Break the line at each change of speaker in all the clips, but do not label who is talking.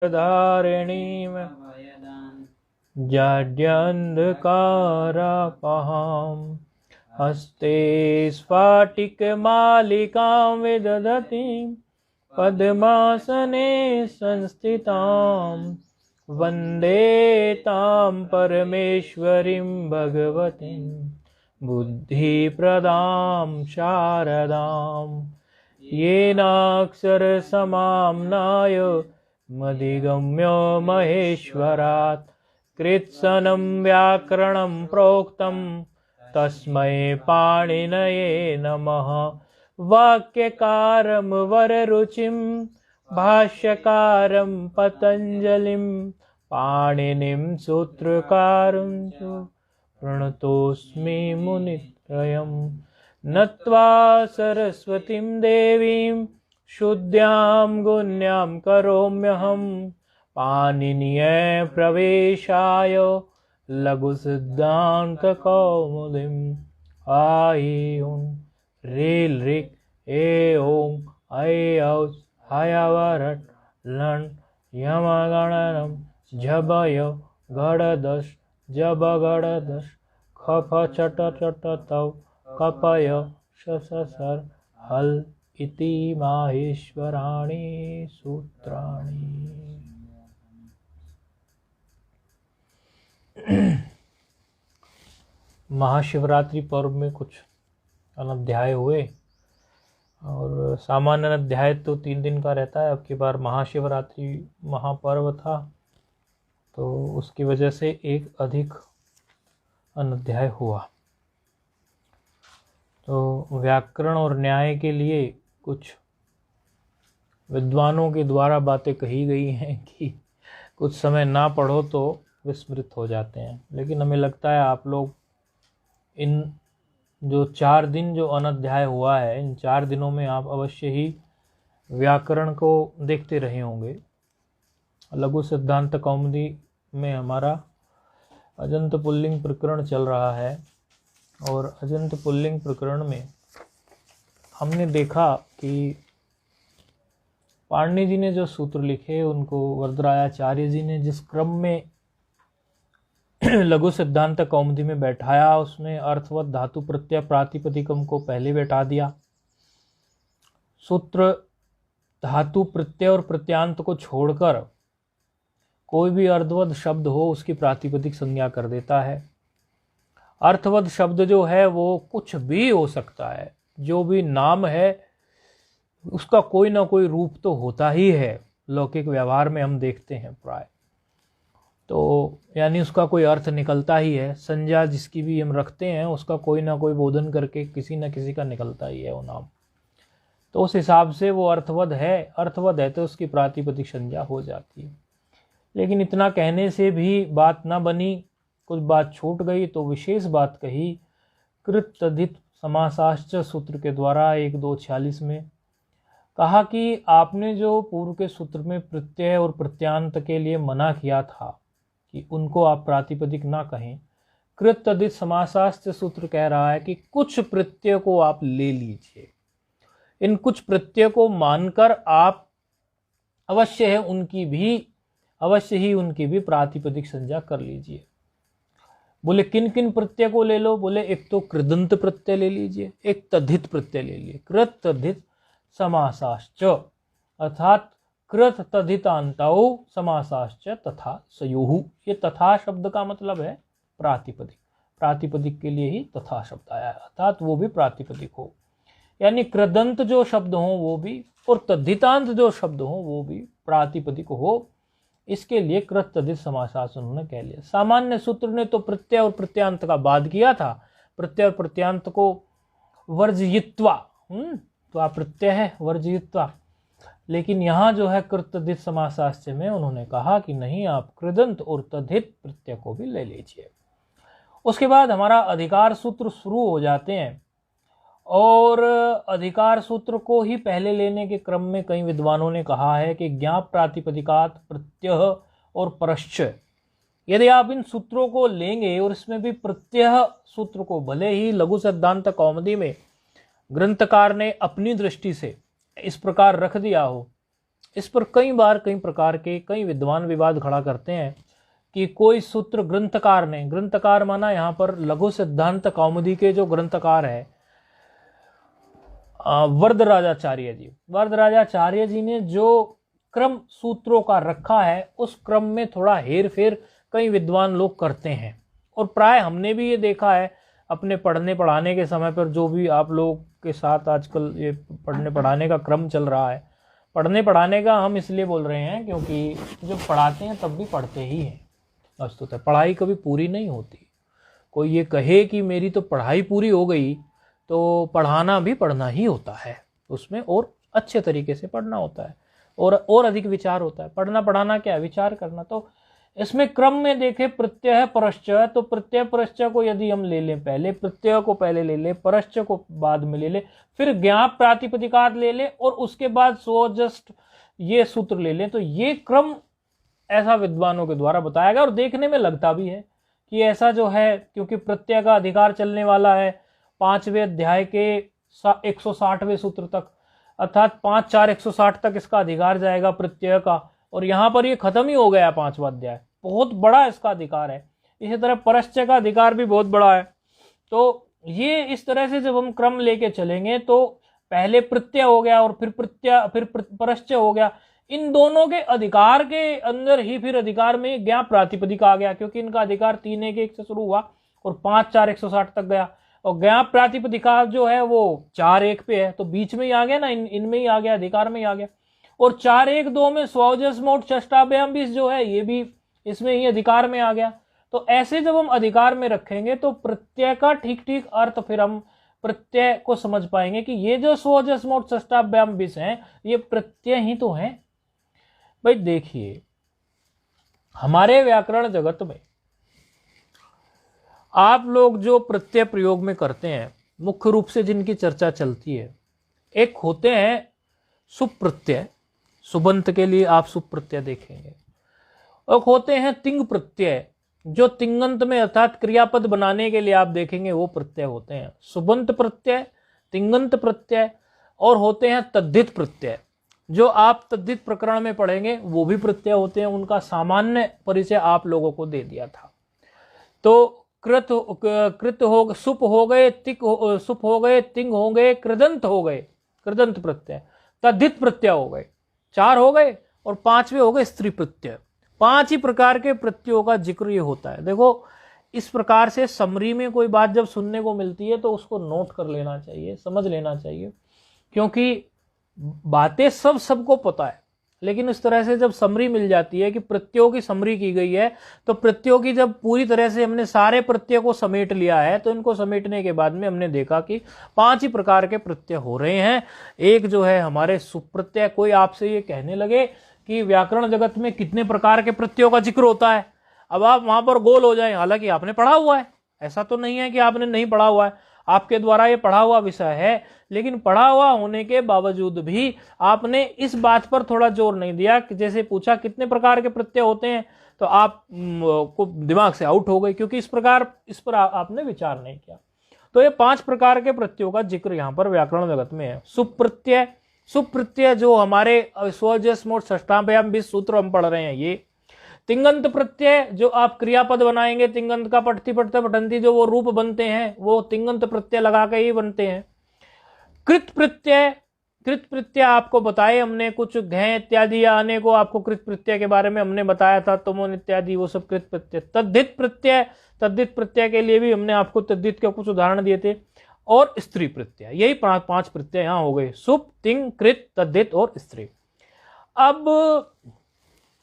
धारिणीं जाड्यन्धकारापहाम् हस्ते स्फाटिकमालिकां विदधतीं पद्मासने संस्थितां वन्दे तां परमेश्वरीं भगवतीं बुद्धिप्रदां शारदां येनाक्षरसमाम्नाय मधिगम्यो महेश्वरात् कृत्स्नं व्याकरणं प्रोक्तं तस्मै पाणिनये नमः। वाक्यकारं वररुचिं भाष्यकारं पतञ्जलिं पाणिनिं सूत्रकारं च प्रणतोऽस्मि मुनित्रयम्। नत्वा सरस्वतीं देवीं शुद्ध्यां गुण्यां करोम्यहं पाणिनीय प्रवेशाय लघुसिद्धान्तकौमुदीम्। आयिउं रील ऋक् ए ओं ऐ औ हयवरट् लण् यमगणनं झबय घड़दश जबगड़दश खफ चट चट तौ कपय शससर हल इति माहेश्वराणि सूत्राणि। महाशिवरात्रि पर्व में कुछ अनध्याय हुए और सामान्य अध्याय तो 3 दिन का रहता है। अब की बार महाशिवरात्रि महापर्व था तो उसकी वजह से एक अधिक अनध्याय हुआ। तो व्याकरण और न्याय के लिए कुछ विद्वानों के द्वारा बातें कही गई हैं कि कुछ समय ना पढ़ो तो विस्मृत हो जाते हैं, लेकिन हमें लगता है आप लोग इन जो 4 दिन जो अनध्याय हुआ है इन 4 दिनों में आप अवश्य ही व्याकरण को देखते रहे होंगे। लघु सिद्धांत कौमुदी में हमारा अजंत पुल्लिंग प्रकरण चल रहा है और अजंत पुल्लिंग प्रकरण में हमने देखा कि पाणिनि जी ने जो सूत्र लिखे उनको वरदरायाचार्य जी ने जिस क्रम में लघु सिद्धांत कौमुदी में बैठाया उसमें अर्थवत धातु प्रत्यय प्रातिपदिकम को पहले बैठा दिया। सूत्र धातु प्रत्यय और प्रत्यांत को छोड़कर कोई भी अर्थवत शब्द हो उसकी प्रातिपदिक संज्ञा कर देता है। अर्थवत शब्द जो है वो कुछ भी हो सकता है, जो भी नाम है उसका कोई ना कोई रूप तो होता ही है। लौकिक व्यवहार में हम देखते हैं प्राय, तो यानी उसका कोई अर्थ निकलता ही है। संज्ञा जिसकी भी हम रखते हैं उसका कोई ना कोई बोधन करके किसी न किसी का निकलता ही है वो नाम। तो उस हिसाब से वो अर्थवद है तो उसकी प्रातिपदिक संज्ञा हो जाती है। लेकिन इतना कहने से भी बात ना बनी, कुछ बात छूट गई, तो विशेष बात कही कृत तद्धित समासाश्च सूत्र के द्वारा 1-2-46 में कहा कि आपने जो पूर्व के सूत्र में प्रत्यय और प्रत्यांत के लिए मना किया था कि उनको आप प्रातिपदिक ना कहें, कृत तद्धित समासाश्च सूत्र कह रहा है कि कुछ प्रत्यय को आप ले लीजिए। इन कुछ प्रत्यय को मानकर आप अवश्य ही उनकी भी प्रातिपदिक संज्ञा कर लीजिए। बोले किन किन प्रत्यय को ले लो? बोले एक तो कृदंत प्रत्यय ले लीजिए, एक तद्धित प्रत्यय ले लीजिए। कृत तद्धित समासाश्च अर्थात कृत तद्धितान्तौ समासाश्च तथा सयोहु। ये तथा शब्द का मतलब है प्रातिपदिक। प्रातिपदिक के लिए ही तथा शब्द आया है, अर्थात वो भी प्रातिपदिक हो, यानी कृदंत जो शब्द हो वो भी और तद्धितांत जो शब्द हो वो भी प्रातिपदिक हो। इसके लिए कृत तद्धित समासास उन्होंने कह लिया। सामान्य सूत्र ने तो प्रत्यय और प्रत्यांत का बाद किया था, प्रत्यय और प्रत्यांत को वर्जयित्वा, तो आप प्रत्यय है वर्जयित्वा। लेकिन यहाँ जो है कृत तद्धित समासास्य में उन्होंने कहा कि नहीं, आप कृदंत और तद्धित प्रत्यय को भी ले लीजिए। उसके बाद हमारा अधिकार सूत्र शुरू हो जाते हैं और अधिकार सूत्र को ही पहले लेने के क्रम में कई विद्वानों ने कहा है कि ज्ञाप प्रातिपदिकात प्रत्यय और परश्च। यदि आप इन सूत्रों को लेंगे और इसमें भी प्रत्यय सूत्र को भले ही लघु सिद्धांत कौमुदी में ग्रंथकार ने अपनी दृष्टि से इस प्रकार रख दिया हो, इस पर कई बार कई प्रकार के कई विद्वान विवाद खड़ा करते हैं कि कोई सूत्र ग्रंथकार ने, ग्रंथकार माना यहाँ पर लघु सिद्धांत कौमुदी के जो ग्रंथकार है वरदराजाचार्य जी, वरदराजाचार्य जी ने जो क्रम सूत्रों का रखा है उस क्रम में थोड़ा हेर फेर कई विद्वान लोग करते हैं। और प्राय हमने भी ये देखा है अपने पढ़ने पढ़ाने के समय पर, जो भी आप लोग के साथ आजकल ये पढ़ने पढ़ाने का क्रम चल रहा है, पढ़ने पढ़ाने का हम इसलिए बोल रहे हैं क्योंकि जब पढ़ाते हैं तब भी पढ़ते ही हैं। वस्तुतः पढ़ाई कभी पूरी नहीं होती। कोई ये कहे कि मेरी तो पढ़ाई पूरी हो गई, तो पढ़ाना भी पढ़ना ही होता है, उसमें और अच्छे तरीके से पढ़ना होता है और अधिक विचार होता है। पढ़ना पढ़ाना क्या है, विचार करना। तो इसमें क्रम में देखें प्रत्यय परश्चय, तो प्रत्यय परश्चय को यदि हम ले लें, पहले प्रत्यय को पहले ले लें, परश्चय को बाद में ले लें, फिर ज्ञाप प्रातिपदिकात ले लें और उसके बाद स्वजस्ट ये सूत्र ले लें, तो ये क्रम ऐसा विद्वानों के द्वारा बताया गया और देखने में लगता भी है कि ऐसा जो है, क्योंकि प्रत्यय का अधिकार चलने वाला है 5वें अध्याय के 160वें सूत्र तक, अर्थात 5-4-160 तक इसका अधिकार जाएगा प्रत्यय का, और यहाँ पर ये खत्म ही हो गया 5वां अध्याय। बहुत बड़ा इसका अधिकार है। इसी तरह परश्चय का अधिकार भी बहुत बड़ा है। तो ये इस तरह से जब हम क्रम लेके चलेंगे तो पहले प्रत्यय हो गया और फिर परश्चय हो गया। इन दोनों के अधिकार के अंदर ही फिर अधिकार में ज्ञाप प्रातिपदिक आ गया, क्योंकि इनका अधिकार 3-1 से शुरू हुआ और 5-4-160 तक गया। और ज्ञाप प्रातिपदिका जो है वो 4-1 पे है, तो बीच में ही आ गया ना, इनमें ही आ गया, अधिकार में ही आ गया। और 4-1-2 में स्वजस मोट षष्ठाभ्याम भी जो है ये भी इसमें ही अधिकार में आ गया। तो ऐसे जब हम अधिकार में रखेंगे तो प्रत्यय का ठीक ठीक अर्थ फिर हम प्रत्यय को समझ पाएंगे कि ये जो स्वजस मोट षष्ठाभ्याम बिस हैं ये प्रत्यय ही तो हैं। भाई देखिए, हमारे व्याकरण जगत में आप लोग जो प्रत्यय प्रयोग में करते हैं, मुख्य रूप से जिनकी चर्चा चलती है, एक होते हैं सुप्रत्यय, सुबंत के लिए आप सुप्रत्यय देखेंगे, और होते हैं तिंग प्रत्यय, जो तिंगंत में अर्थात क्रियापद बनाने के लिए आप देखेंगे वो प्रत्यय होते हैं सुबंत प्रत्यय, तिंगंत प्रत्यय। और होते हैं तद्धित प्रत्यय, जो आप तद्धित प्रकरण में पढ़ेंगे वो भी प्रत्यय होते हैं। उनका सामान्य परिचय आप लोगों को दे दिया था। तो कृत हो, सुप हो गए, सुप हो गए, तिंग हो गए, कृदंत हो गए, कृदंत प्रत्यय, तद्धित प्रत्यय हो गए, 4 हो गए, और 5वें हो गए स्त्री प्रत्यय। 5 ही प्रकार के प्रत्ययों का जिक्र ये होता है। देखो, इस प्रकार से समरी में कोई बात जब सुनने को मिलती है तो उसको नोट कर लेना चाहिए, समझ लेना चाहिए, क्योंकि बातें सबको पता है, लेकिन इस तरह से जब समरी मिल जाती है कि प्रत्ययों की समरी की गई है, तो प्रत्ययों की जब पूरी तरह से हमने सारे प्रत्यय को समेट लिया है, तो इनको समेटने के बाद में हमने देखा कि 5 ही प्रकार के प्रत्यय हो रहे हैं। एक जो है हमारे सुप्रत्यय। कोई आपसे ये कहने लगे कि व्याकरण जगत में कितने प्रकार के प्रत्ययों का जिक्र होता है, अब आप वहां पर गोल हो जाए, हालांकि आपने पढ़ा हुआ है, ऐसा तो नहीं है कि आपने नहीं पढ़ा हुआ है, आपके द्वारा ये पढ़ा हुआ विषय है, लेकिन पढ़ा हुआ होने के बावजूद भी आपने इस बात पर थोड़ा जोर नहीं दिया कि जैसे पूछा कितने प्रकार के प्रत्यय होते हैं, तो आप को दिमाग से आउट हो गए, क्योंकि इस पर आपने विचार नहीं किया। तो ये 5 प्रकार के प्रत्ययों का जिक्र यहाँ पर व्याकरण जगत में है। सुप्रत्यय, सुप्रत्यय जो हमारे स्वजस मोट षष्ठाभ्याम 20 सूत्र हम पढ़ रहे हैं ये। तिंगंत प्रत्यय, जो आप क्रियापद बनाएंगे, तिंगंत का पठती पठते पठंती जो वो रूप बनते हैं वो तिंगंत प्रत्यय लगा के ही बनते हैं। कृत प्रत्यय, कृत प्रत्यय आपको बताए हमने, कुछ घय इत्यादि आने को आपको कृत प्रत्यय के बारे में हमने बताया था, तुमोन इत्यादि, वो सब कृत प्रत्यय। तद्धित प्रत्यय, तद्धित प्रत्यय के लिए भी हमने आपको तद्धित के कुछ उदाहरण दिए थे। और स्त्री प्रत्यय, यही 5 प्रत्यय यहाँ हो गए, सुप, तिंग, कृत, तद्धित और स्त्री। अब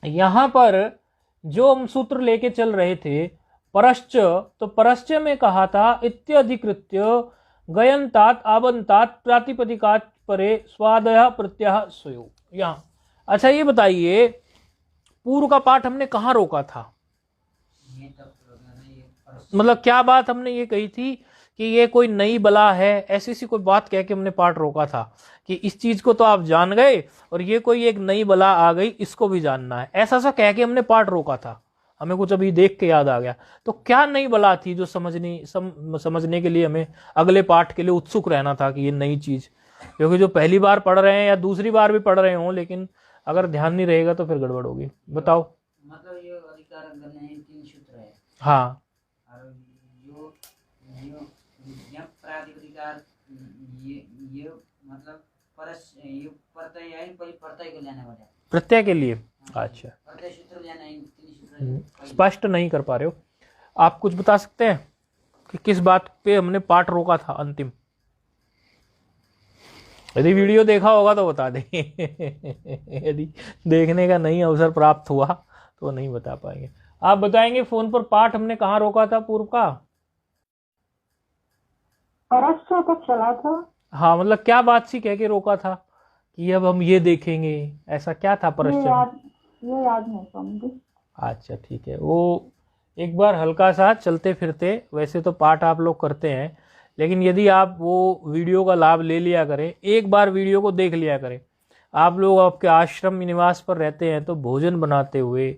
यहाँ पर जो हम सूत्र लेके चल रहे थे परश्च, तो परश्च में कहा था इत्यधिकृत्य गयंतात आवंतात प्रातिपदिकात परे स्वादय प्रत्यय स्वयो। यहाँ अच्छा ये बताइए, पूर्व का पाठ हमने कहाँ रोका था? मतलब क्या बात हमने ये कही थी कि ये कोई नई बला है, ऐसी सी कोई बात कह के हमने पाठ रोका था कि इस चीज को तो आप जान गए और ये कोई एक नई बला आ गई, इसको भी जानना है, ऐसा सा कह के हमने पाठ रोका था। हमें कुछ अभी देख के याद आ गया। तो क्या नई बला थी जो समझने के लिए हमें अगले पाठ के लिए उत्सुक रहना था कि ये नई चीज, क्योंकि जो पहली बार पढ़ रहे हैं या दूसरी बार भी पढ़ रहे हों, लेकिन अगर ध्यान नहीं रहेगा तो फिर गड़बड़ होगी। बताओ।
मतलब ये अधिकार गणना है 3 सूत्र है।
हाँ,
और यो ज्ञाप प्रातिपदिकार ये मतलब ये प्रत्यय है, प्रत्यय को लेने वाला है,
प्रत्यय के लिए। अच्छा,
प्रत्यय सूत्र लेना है, 3 सूत्र
स्पष्ट नहीं कर पा रहे हो आप, कुछ बता सकते हैं कि किस बात पे हमने पाठ रोका था अंतिम? यदि वीडियो देखा होगा तो बता देंगे यदि देखने का नहीं अवसर प्राप्त हुआ तो नहीं बता पाएंगे। आप बताएंगे फोन पर पाठ हमने कहाँ रोका था पूर्व का?
परस्पर तक चला था।
हाँ, मतलब क्या बात सी कह के रोका था कि अब हम ये देखेंगे, ऐसा क्या था परश्चन?
ये याद नहीं था मुझे।
अच्छा ठीक है, वो एक बार हल्का सा चलते फिरते, वैसे तो पाठ आप लोग करते हैं, लेकिन यदि आप वो वीडियो का लाभ ले लिया करें, एक बार वीडियो को देख लिया करें। आप लोग आपके आश्रम निवास पर रहते हैं तो भोजन बनाते हुए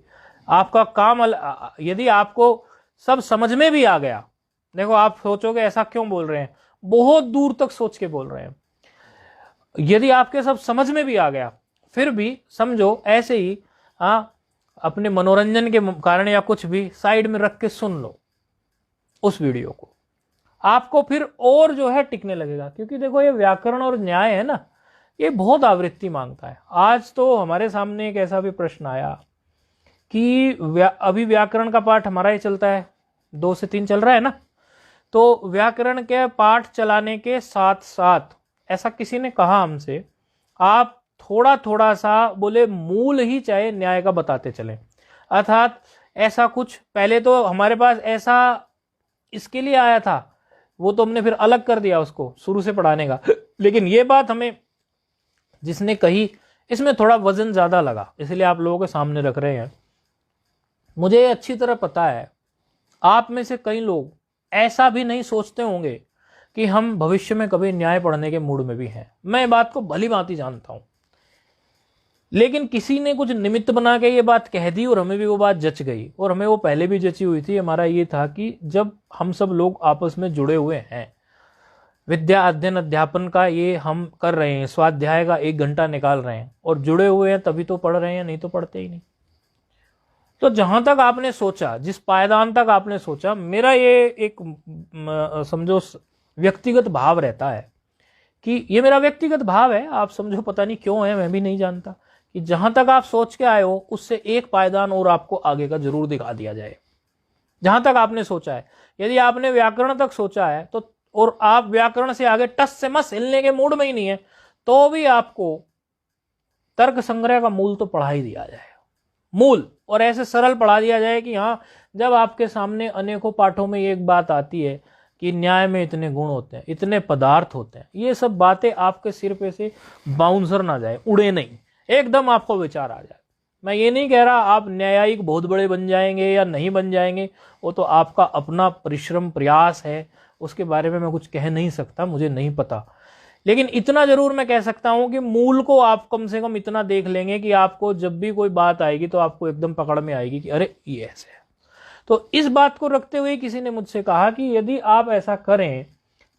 आपका काम यदि आपको सब समझ में भी आ गया, देखो आप सोचोगे ऐसा क्यों बोल रहे हैं, बहुत दूर तक सोच के बोल रहे हैं। यदि आपके सब समझ में भी आ गया, फिर भी समझो ऐसे ही अपने मनोरंजन के कारण या कुछ भी साइड में रख के सुन लो उस वीडियो को, आपको फिर और जो है टिकने लगेगा। क्योंकि देखो ये व्याकरण और न्याय है ना, ये बहुत आवृत्ति मांगता है। आज तो हमारे सामने एक ऐसा भी प्रश्न आया कि अभी व्याकरण का पाठ हमारा ही चलता है, 2 से 3 चल रहा है ना, तो व्याकरण के पाठ चलाने के साथ साथ ऐसा किसी ने कहा हमसे, आप थोड़ा थोड़ा सा बोले मूल ही चाहे न्याय का बताते चलें। अर्थात ऐसा कुछ पहले तो हमारे पास ऐसा इसके लिए आया था, वो तो हमने फिर अलग कर दिया उसको शुरू से पढ़ाने का लेकिन ये बात हमें जिसने कही इसमें थोड़ा वजन ज्यादा लगा, इसलिए आप लोगों के सामने रख रहे हैं। मुझे अच्छी तरह पता है आप में से कई लोग ऐसा भी नहीं सोचते होंगे कि हम भविष्य में कभी न्याय पढ़ने के मूड में भी हैं, मैं बात को भली भांति जानता हूं। लेकिन किसी ने कुछ निमित्त बना के ये बात कह दी और हमें भी वो बात जच गई, और हमें वो पहले भी जची हुई थी। हमारा ये था कि जब हम सब लोग आपस में जुड़े हुए हैं, विद्या अध्ययन अध्यापन का ये हम कर रहे हैं, स्वाध्याय का 1 घंटा निकाल रहे हैं और जुड़े हुए हैं, तभी तो पढ़ रहे हैं, नहीं तो पढ़ते ही नहीं। तो जहां तक आपने सोचा, जिस पायदान तक आपने सोचा, मेरा ये एक समझो व्यक्तिगत भाव रहता है कि ये मेरा व्यक्तिगत भाव है, आप समझो पता नहीं क्यों है, मैं भी नहीं जानता, कि जहां तक आप सोच के आए हो उससे एक पायदान और आपको आगे का जरूर दिखा दिया जाए। जहां तक आपने सोचा है, यदि आपने व्याकरण तक सोचा है तो, और आप व्याकरण से आगे टस से मस हिलने के मूड में ही नहीं है, तो भी आपको तर्क संग्रह का मूल तो पढ़ा ही दिया जाए, मूल, और ऐसे सरल पढ़ा दिया जाए कि हाँ, जब आपके सामने अनेकों पाठों में एक बात आती है कि न्याय में इतने गुण होते हैं, इतने पदार्थ होते हैं, ये सब बातें आपके सिर पे से बाउंसर ना जाए, उड़े नहीं, एकदम आपको विचार आ जाए। मैं ये नहीं कह रहा आप न्यायिक बहुत बड़े बन जाएंगे या नहीं बन जाएंगे, वो तो आपका अपना परिश्रम प्रयास है, उसके बारे में मैं कुछ कह नहीं सकता, मुझे नहीं पता। लेकिन इतना जरूर मैं कह सकता हूं कि मूल को आप कम से कम इतना देख लेंगे कि आपको जब भी कोई बात आएगी तो आपको एकदम पकड़ में आएगी कि अरे ये ऐसे है। तो इस बात को रखते हुए किसी ने मुझसे कहा कि यदि आप ऐसा करें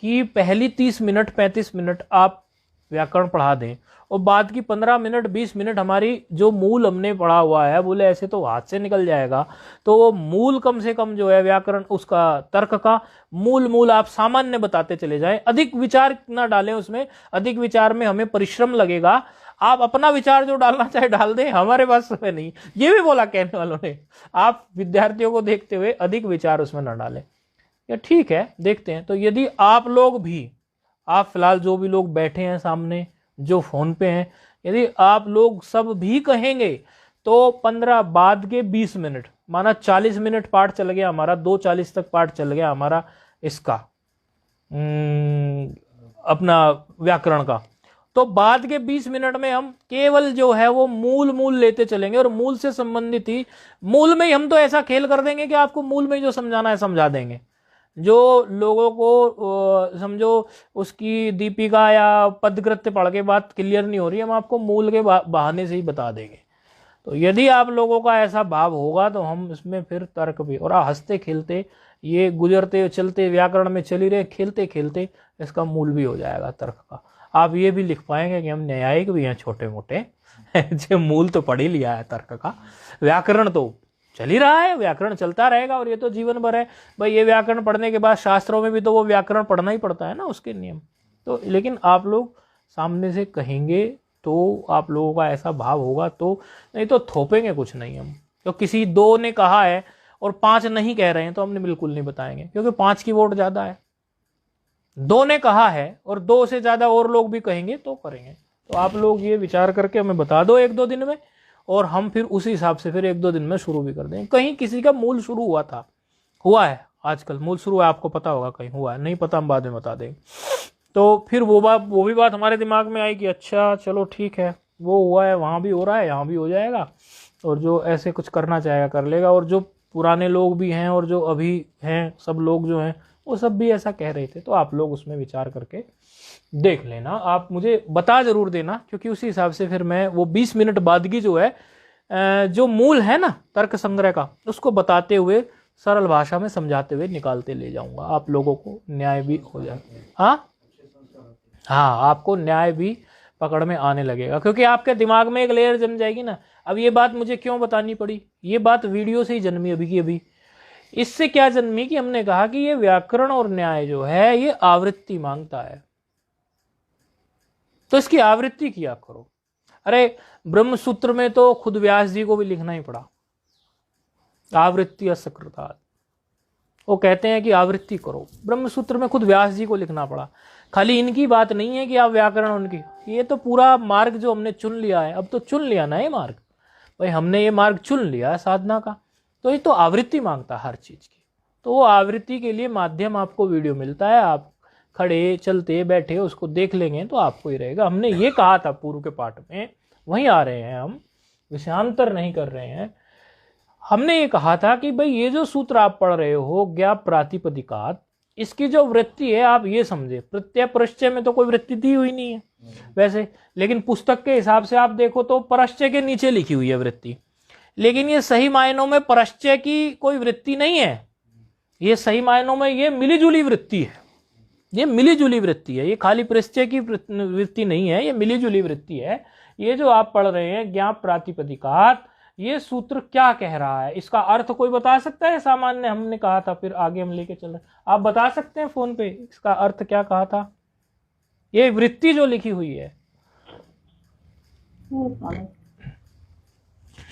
कि पहली 30 मिनट 35 मिनट आप व्याकरण पढ़ा दें और बाद की 15 मिनट 20 मिनट हमारी जो मूल हमने पढ़ा हुआ है, बोले ऐसे तो हाथ से निकल जाएगा, तो वो मूल कम से कम जो है व्याकरण उसका तर्क का मूल आप सामान्य बताते चले जाएं, अधिक विचार ना डालें उसमें, अधिक विचार में हमें परिश्रम लगेगा, आप अपना विचार जो डालना चाहे डाल दें, हमारे पास समय नहीं, ये भी बोला कहने वालों ने। आप विद्यार्थियों को देखते हुए अधिक विचार उसमें ना डालें। या ठीक है, देखते हैं। तो यदि आप लोग भी, आप फिलहाल जो भी लोग बैठे हैं सामने, जो फोन पे हैं, यदि आप लोग सब भी कहेंगे तो 15 बाद के 20 मिनट, माना 40 मिनट पाठ चल गया हमारा, 2:40 तक पाठ चल गया हमारा इसका अपना व्याकरण का, तो बाद के 20 मिनट में हम केवल जो है वो मूल लेते चलेंगे, और मूल से संबंधित ही, मूल में ही हम तो ऐसा खेल कर देंगे कि आपको मूल में जो समझाना है समझा देंगे। जो लोगों को समझो उसकी दीपिका या पदकृत्य पढ़ के बात क्लियर नहीं हो रही, हम आपको मूल के बहाने से ही बता देंगे। तो यदि आप लोगों का ऐसा भाव होगा तो हम इसमें फिर तर्क भी, और हंसते खेलते ये गुजरते चलते व्याकरण में चली रहे, खेलते खेलते इसका मूल भी हो जाएगा तर्क का। आप ये भी लिख पाएंगे कि हम न्यायिक भी हैं छोटे मोटे, जो मूल तो पढ़ ही लिया है तर्क का, व्याकरण तो चल ही रहा है, व्याकरण चलता रहेगा और ये तो जीवन भर है भाई। ये व्याकरण पढ़ने के बाद शास्त्रों में भी तो वो व्याकरण पढ़ना ही पड़ता है ना, उसके नियम। तो लेकिन आप लोग सामने से कहेंगे तो आप लोगों का ऐसा भाव होगा, तो नहीं तो थोपेंगे कुछ नहीं हम। तो किसी 2 ने कहा है और 5 नहीं कह रहे हैं तो हमने बिल्कुल नहीं बताएंगे, क्योंकि 5 की वोट ज्यादा है। 2 ने कहा है और 2 से ज्यादा और लोग भी कहेंगे तो करेंगे। तो आप लोग ये विचार करके हमें बता दो 1-2 दिन में, और हम फिर उसी हिसाब से फिर 1-2 दिन में शुरू भी कर देंगे। कहीं किसी का मूल शुरू हुआ है आजकल मूल शुरू है, आपको पता होगा, कहीं हुआ है, नहीं पता हम बाद में बता देंगे। तो फिर वो भी बात हमारे दिमाग में आई कि अच्छा चलो ठीक है, वो हुआ है, वहाँ भी हो रहा है, यहाँ भी हो जाएगा, और जो ऐसे कुछ करना चाहेगा कर लेगा। और जो पुराने लोग भी हैं और जो अभी हैं सब लोग जो हैं वो सब भी ऐसा कह रहे थे। तो आप लोग उसमें विचार करके देख लेना, आप मुझे बता जरूर देना, क्योंकि उसी हिसाब से फिर मैं वो 20 मिनट बाद की जो है जो मूल है ना तर्क संग्रह का, उसको बताते हुए सरल भाषा में समझाते हुए निकालते ले जाऊंगा, आप लोगों को न्याय भी हो जाएगा। हाँ, आपको न्याय भी पकड़ में आने लगेगा, क्योंकि आपके दिमाग में एक लेयर जम जाएगी ना। अब ये बात मुझे क्यों बतानी पड़ी, ये बात वीडियो से ही जन्मी अभी की अभी। इससे क्या जन्मी कि हमने कहा कि ये व्याकरण और न्याय जो है ये आवृत्ति मांगता है, तो इसकी आवृत्ति किया करो। अरे ब्रह्म सूत्र में तो खुद व्यास जी को भी लिखना ही पड़ा, आवृत्ति असकृता। वो कहते हैं कि आवृत्ति करो, ब्रह्म सूत्र में खुद व्यास जी को लिखना पड़ा। खाली इनकी बात नहीं है कि आप व्याकरण उनकी, ये तो पूरा मार्ग जो हमने चुन लिया है, अब तो चुन लिया ना ये मार्ग, भाई हमने ये मार्ग चुन लिया है साधना का, तो ये तो आवृत्ति मांगता है हर चीज की। तो वो आवृत्ति के लिए माध्यम आपको वीडियो मिलता है, आप खड़े चलते बैठे उसको देख लेंगे तो आपको ही रहेगा। हमने ये कहा था पूर्व के पाठ में, वहीं आ रहे हैं हम, विषयांतर नहीं कर रहे हैं। हमने ये कहा था कि भाई ये जो सूत्र आप पढ़ रहे हो ज्ञा प्रातिपदिकात, इसकी जो वृत्ति है आप ये समझे, प्रत्यय प्रश्चय में तो कोई वृत्ति दी हुई नहीं है वैसे, लेकिन पुस्तक के हिसाब से आप देखो तो परश्चय के नीचे लिखी हुई है वृत्ति, लेकिन ये सही मायनों में परश्चय की कोई वृत्ति नहीं है, ये सही मायनों में ये मिलीजुली वृत्ति है, ये मिलीजुली वृत्ति है, ये खाली प्रश्चय की वृत्ति नहीं है, ये मिलीजुली वृत्ति है। ये जो आप पढ़ रहे हैं ज्ञा प्रातिपदिकात, ये सूत्र क्या कह रहा है, इसका अर्थ कोई बता सकता है सामान्य, हमने कहा था, फिर आगे हम लेके चल रहे, आप बता सकते हैं फोन पे इसका अर्थ क्या कहा था, ये वृत्ति जो लिखी हुई है।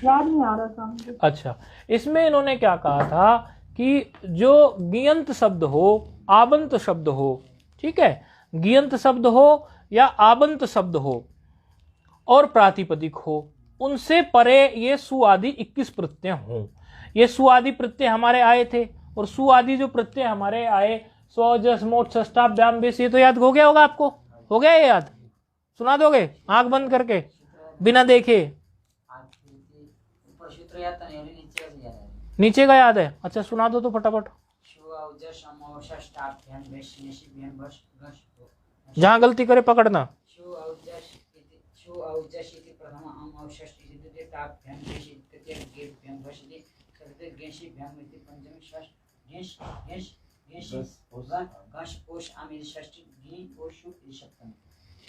याद नहीं आ रहा था।
अच्छा, इसमें इन्होंने क्या कहा था कि जो गियंत शब्द हो, आबंत शब्द हो, ठीक है, गियंत शब्द हो या आबंत शब्द हो और प्रातिपदिक हो, उनसे परे ये सुआदि 21 प्रत्यय हों। ये सुआदि प्रत्यय हमारे आए थे, और सुआदि जो प्रत्यय हमारे आए स्व जस मोट षष्ठाभ्याम बेस, ये तो याद हो गया होगा आपको, हो गया ये याद, सुना दोगे आंख बंद करके बिना देखे?
ऊपर सूत्र याद था नहीं, नीचे का याद है,
नीचे का याद है, अच्छा सुना दो तो फटाफट, जहां गलती करे पकड़ना।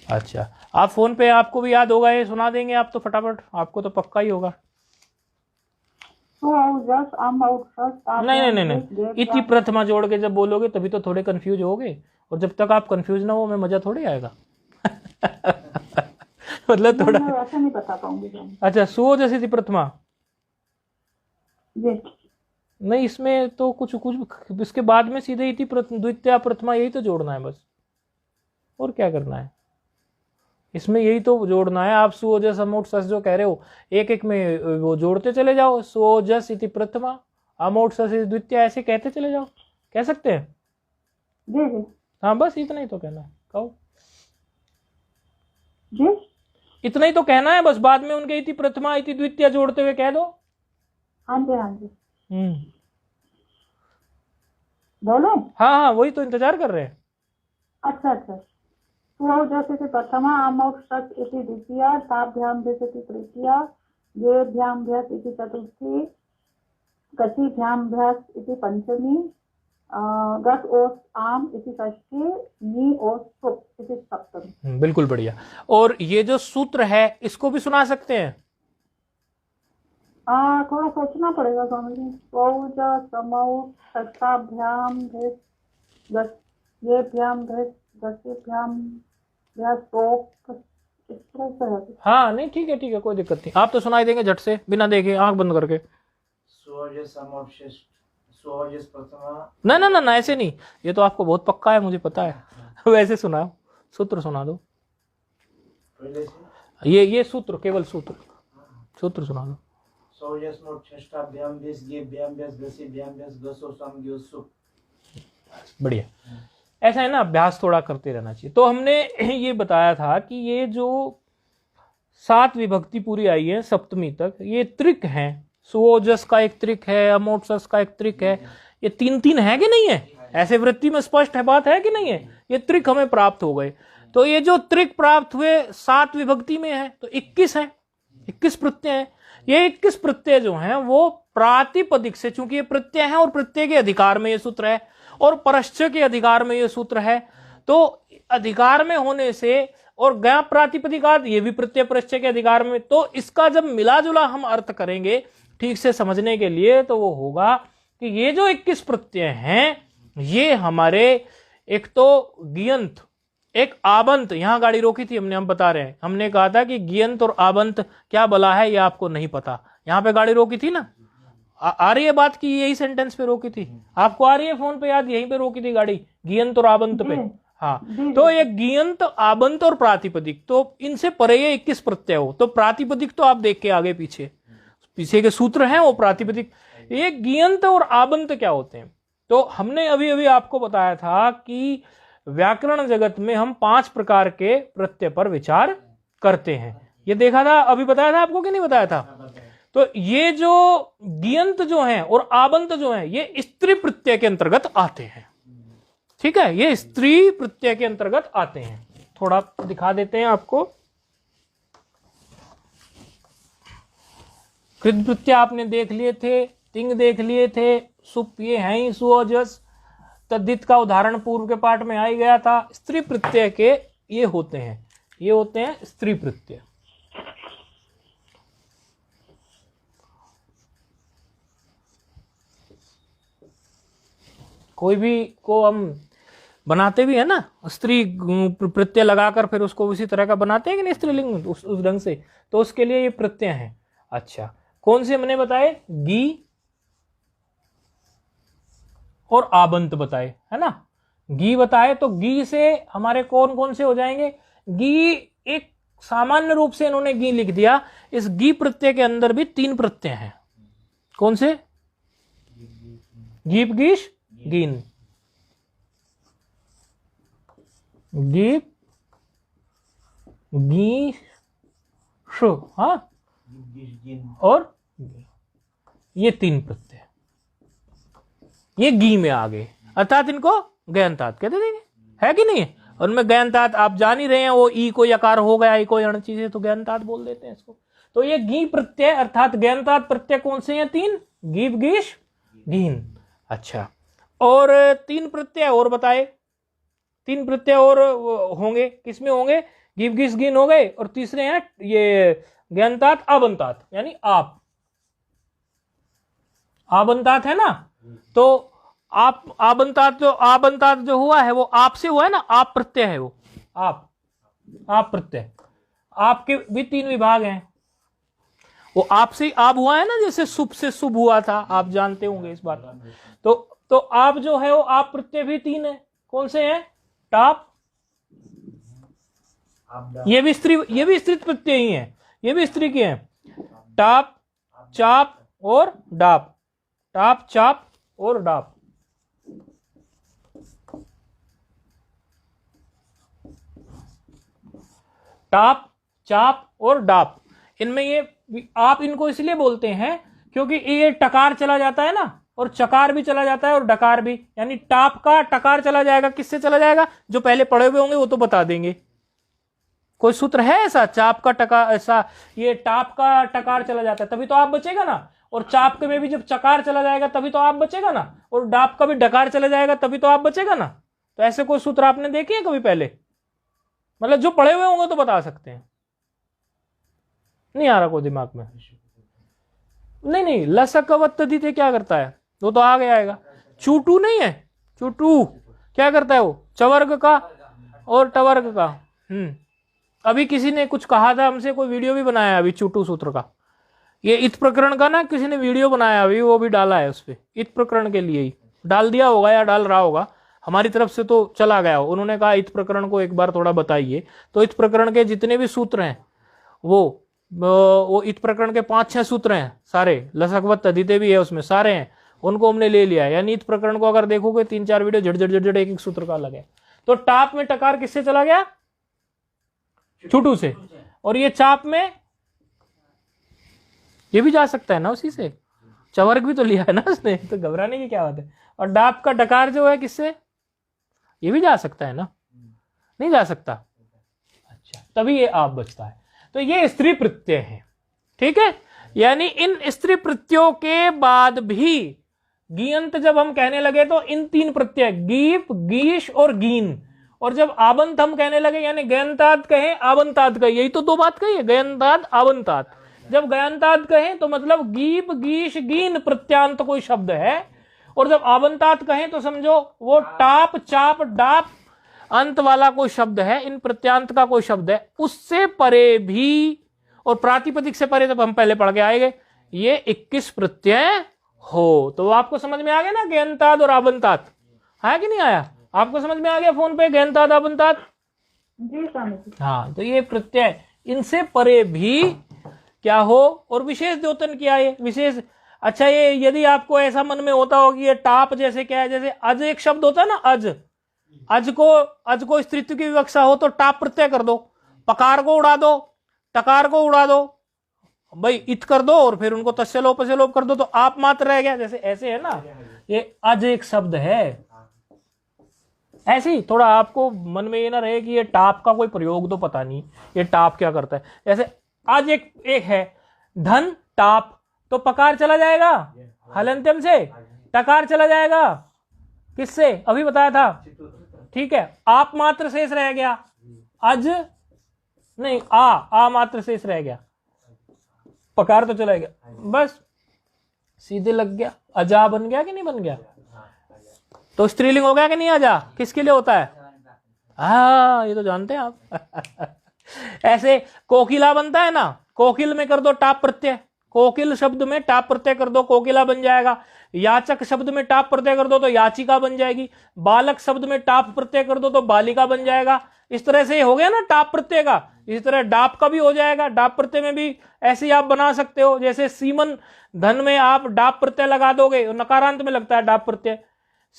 अच्छा, आप फोन पे आपको भी याद होगा, ये सुना देंगे आप तो फटाफट, आपको तो पक्का ही होगा। नहीं, इति प्रथमा जोड़ के जब बोलोगे तभी तो थोड़े कंफ्यूज होगे, और जब तक आप कंफ्यूज ना हो मैं मजा थोड़ी आएगा। मतलब थोड़ा
ऐसा नहीं बता पाऊंगी।
अच्छा, सुओ जैसी थी प्रथमा, नहीं इसमें तो कुछ इसके बाद में सीधे इति द्वितीय प्रथमा यही तो जोड़ना है बस, और क्या करना है इसमें, यही तो जोड़ना है। आप सुओजस अमोट सस जो कह रहे हो, एक एक में वो जोड़ते चले जाओ, सुओजस इति प्रथमा अमोट सस इति द्वितीय, ऐसे कहते चले जाओ, कह सकते हैं। हाँ बस इतना ही तो कहना है, कहो
जी,
इतना ही तो कहना है बस, बाद में उनके इति प्रथमा इति द्वितीय जोड़ते हुए कह दो।
हाँ जी, हाँ जी, बोलो।
हाँ वही तो इंतजार कर रहे हैं।
अच्छा, सुओजस प्रथमा अमोक्षस इति द्वितीया ताभ्याम भेषति तृतीया येभ्याम भ्यास इति चतुर्थी कचिभ्याम भ्यास इति पंचमी गस ओस आम इसी षष्ठी, नी ओस सुप इसी सप्तमी।
बिल्कुल बढ़िया। और ये जो सूत्र है इसको भी सुना सकते हैं?
थोड़ा सोचना पड़ेगा स्वामी जी। स्वौज समौ षष्ठाभ्याम भेष गस येभ्याम भेष गसेभ्याम भ्यासोप, इस तरह से है।
हाँ नहीं ठीक है कोई दिक्कत नहीं, आप तो सुनाई देंगे झट से बिना देखे आंख बंद करके।
स्वजस प्रथमा।
ना ऐसे नहीं, ये तो आपको बहुत पक्का है मुझे पता है। वैसे सुनाओ, सूत्र सुना दो।
पहले से
ये सूत्र, केवल सूत्र सुना दो।
स्वजस मोट षष्ठाभ्याम भेष येभ्याम भेष गसेभ्याम भेष गसो सम ग्यो सुप।
बढ़िया। ऐसा है ना, अभ्यास थोड़ा करते रहना चाहिए। तो हमने ये बताया था कि ये जो 7 विभक्ति पूरी आई है सप्तमी तक, ये त्रिक है। सुओजस का एक त्रिक है, अमोक्षस का एक त्रिक है। ये 3 है कि नहीं है? ऐसे वृत्ति में स्पष्ट है बात, है कि नहीं है? ये त्रिक हमें प्राप्त हो गए। तो ये जो त्रिक प्राप्त हुए 7 विभक्ति में है, तो 21 है, 21 प्रत्यय है। ये 21 प्रत्यय जो हैं वो प्रातिपदिक से, चूंकि ये प्रत्यय है और प्रत्यय के अधिकार में ये सूत्र है और परश्च के अधिकार में ये सूत्र है, तो अधिकार में होने से और गया प्रातिपदिकात, ये भी प्रत्यय परश्च के अधिकार में, तो इसका जब मिला जुला हम अर्थ करेंगे ठीक से समझने के लिए, तो वो होगा कि ये जो 21 प्रत्यय हैं ये हमारे एक तो गियंत, एक आबंत, यहां गाड़ी रोकी थी हमने, हम बता रहे हैं, हमने कहा था कि गियंत और आबंत क्या बला है ये आपको नहीं पता, यहां पे गाड़ी रोकी थी ना। आ रही है बात की, यही सेंटेंस पे रोकी थी आपको, आ रही है फोन पे याद, यहीं पे रोकी थी गाड़ी, गियंत और आबंत पे। हाँ, तो ये गियंत, आबंत और प्रातिपदिक, तो इनसे परे ये 21 प्रत्यय हो, तो प्रातिपदिक तो आप देख के आगे पीछे के सूत्र हैं वो प्रातिपदिक। ये गियंत और आबंत क्या होते हैं? तो हमने अभी अभी आपको बताया था कि व्याकरण जगत में हम 5 प्रकार के प्रत्यय पर विचार करते हैं। ये देखा था, अभी बताया था आपको कि नहीं बताया था? तो ये जो गियंत जो हैं और आबंत जो हैं ये स्त्री प्रत्यय के अंतर्गत आते हैं। ठीक है, ये स्त्री प्रत्यय के अंतर्गत आते हैं। थोड़ा दिखा देते हैं आपको। कृत प्रत्यय आपने देख लिए थे, तिंग देख लिए थे, सुप ये है ही सुओजस, तद्धित का उदाहरण पूर्व के पाठ में आ ही गया था। स्त्री प्रत्यय के ये होते हैं, ये होते हैं स्त्री प्रत्यय। कोई भी को हम बनाते भी है ना स्त्री प्रत्यय लगाकर, फिर उसको उसी तरह का बनाते हैं कि नहीं स्त्रीलिंग उस ढंग से, तो उसके लिए ये प्रत्यय हैं। अच्छा, कौन से मैंने बताए? गी और आबंत बताए, है ना। गी बताए, तो गी से हमारे कौन कौन से हो जाएंगे? गी एक सामान्य रूप से इन्होंने गी लिख दिया, इस गी प्रत्यय के अंदर भी 3 प्रत्यय हैं। कौन से? गीप, गीश, गीन। गीप, गी, शु, हाँ, और ये 3 प्रत्यय ये गी में आ गए, अर्थात इनको गयंतात कहते थे, है कि नहीं? उनमें गयंतात आप जान ही रहे हैं, वो ई को यकार हो गया, ई को यण चीज है तो गयंतात बोल देते हैं इसको। तो ये गी प्रत्यय अर्थात गयंतात प्रत्यय कौन से हैं? 3, गीप, गीश, गीन। अच्छा, और 3 प्रत्यय और बताए, 3 प्रत्यय और होंगे, किसमें होंगे? गीप, गीश, गीन हो गए, और तीसरे हैं ये गयंतात, आबंतात, यानी आप, आबंतात है ना। तो आप आबंतात जो हुआ है वो आप से हुआ है ना, आप प्रत्यय है वो, आप प्रत्यय। आपके भी 3 विभाग हैं, वो आप से आप हुआ है ना, जैसे शुभ से शुभ हुआ था, आप जानते होंगे इस बात। तो आप जो है वो आप प्रत्यय भी 3 है। कौन से हैं? टाप, ये भी स्त्री प्रत्यय ही है, ये भी स्त्री के हैं। टाप, चाप और डाप, टाप, चाप और डाप। टाप, चाप और डाप, इनमें ये आप इनको इसलिए बोलते हैं क्योंकि ये टकार चला जाता है ना, और चकार भी चला जाता है और डकार भी, यानी टाप का टकार चला जाएगा, किससे चला जाएगा? जो पहले पढ़े हुए होंगे वो तो बता देंगे। कोई सूत्र है ऐसा? चाप का टकार, ऐसा ये टाप का टकार चला जाता है तभी तो आप बचेगा ना, और चाप के में भी जब चकार चला जाएगा तभी तो आप बचेगा ना, और डाप का भी डकार चला जाएगा तभी तो आप बचेगा ना। तो ऐसे कोई सूत्र आपने देखे हैं कभी पहले? मतलब जो पढ़े हुए होंगे तो बता सकते हैं। नहीं आ रहा कोई दिमाग में? नहीं, लसकवत तदिते क्या करता है? वो तो आगे आएगा। चूटू नहीं है, चूटू क्या करता है? वो चवर्ग का और टवर्ग का। अभी किसी ने कुछ कहा था हमसे, कोई वीडियो भी बनाया अभी चूटू सूत्र का, ये इत प्रकरण का ना, किसी ने वीडियो बनाया अभी, वो भी डाला है उस पर, इत प्रकरण के लिए ही डाल दिया होगा या डाल रहा होगा, हमारी तरफ से तो चला गया हो। उन्होंने कहा इत प्रकरण को एक बार थोड़ा बताइए। तो इत प्रकरण के जितने भी सूत्र हैं वो इत प्रकरण के 5-6 सूत्र हैं सारे, लसकवत तदिते भी है उसमें, सारे हैं, उनको हमने ले लिया है। यानी इत प्रकरण को अगर देखोगे 3-4 वीडियो झट एक सूत्र का अलग है। तो टाप में टकार किससे चला गया? चूटू से। और ये चाप में ये भी जा सकता है ना उसी से, चवर्ग भी तो लिया है ना उसने, तो घबराने की क्या बात है। और डाप का डकार जो है किससे? ये भी जा सकता है ना, नहीं जा सकता? अच्छा, तभी ये आप बचता है। तो ये स्त्री प्रत्यय है, ठीक है। यानी इन स्त्री प्रत्ययों के बाद भी गीयंत जब हम कहने लगे तो इन 3 प्रत्यय गीप, गीश और गीन, और जब आबंत हम कहने लगे यानी गयंताद कहें, आबंताद कहें, यही तो 2 बात कही है, गयंताद आबंताद। जब गयंताद कहें तो मतलब गीप, गीश, गीन प्रत्यांत कोई शब्द है, और जब आबंताद कहें तो समझो वो टाप, चाप, डाप अंत वाला कोई शब्द है, इन प्रत्यांत का कोई शब्द है। उससे परे भी, और प्रातिपदिक से परे जब हम पहले पढ़ के आएंगे, ये 21 प्रत्यय हो। तो आपको समझ में आ गया ना गयंताद और आबंताद, है कि नहीं आया? आपको समझ में आ गया फोन पे गयंताद आबंताद?
जी स्वामी जी।
हाँ, तो ये प्रत्यय इनसे परे भी क्या हो, और विशेष द्योतन किया है विशेष। अच्छा, ये यदि आपको ऐसा मन में होता हो कि ये टाप जैसे क्या है, जैसे अज एक शब्द होता है ना, अज को स्त्रीत्व की विवक्षा हो तो टाप प्रत्यय कर दो, पकार को उड़ा दो, टकार को उड़ा दो, भाई इत कर दो, और फिर उनको तस्य लोप से लोप कर दो, तो आप मात्र रह गया। जैसे ऐसे है ना, ये अज एक शब्द है, ऐसे ही थोड़ा आपको मन में ये ना रहे कि ये टाप का कोई प्रयोग तो पता नहीं, ये टाप क्या करता है। जैसे आज एक है धन टाप, तो पकार चला जाएगा हलंत्यम से, टकार चला जाएगा किससे? अभी बताया था, ठीक है। आप मात्र शेष रह गया, अज नहीं, आ मात्र शेष रह गया, पकार तो चला गया, बस सीधे लग गया, अजा बन गया कि नहीं बन गया? तो स्त्रीलिंग हो गया कि नहीं? अजा किसके लिए होता है? हाँ, ये तो जानते हैं आप। ऐसे कोकिला बनता है ना, कोकिल में कर दो टाप प्रत्यय, कोकिल शब्द में टाप प्रत्यय कर दो, कोकिला बन जाएगा। याचक शब्द में टाप प्रत्यय कर दो तो याचिका बन जाएगी। बालक शब्द में टाप प्रत्यय कर दो तो बालिका बन जाएगा। इस तरह से हो गया ना टाप प्रत्यय का। इसी तरह डाप का भी हो जाएगा, डाप प्रत्यय में भी ऐसे ही आप बना सकते हो। जैसे सीमन धन में आप डाप प्रत्यय लगा दोगे, नकारांत में लगता है डाप प्रत्यय,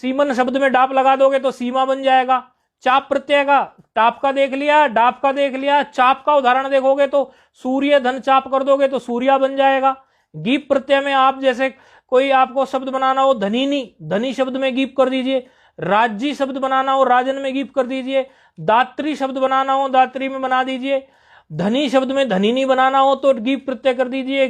सीमन शब्द में डाप लगा दोगे तो सीमा बन जाएगा। चाप प्रत्यय का टाप का देख लिया, डाप का देख लिया, चाप का उदाहरण देखोगे तो सूर्य धन चाप कर दोगे तो सूर्या बन जाएगा। गीप प्रत्यय में आप जैसे कोई आपको शब्द बनाना हो धनीनी, धनी शब्द में गीप कर दीजिए। राज्य शब्द बनाना हो राजन में गीप कर दीजिए। दात्री शब्द बनाना हो दात्री में बना दीजिए। धनी शब्द में धनीनी बनाना हो तो गीप प्रत्यय कर दीजिए।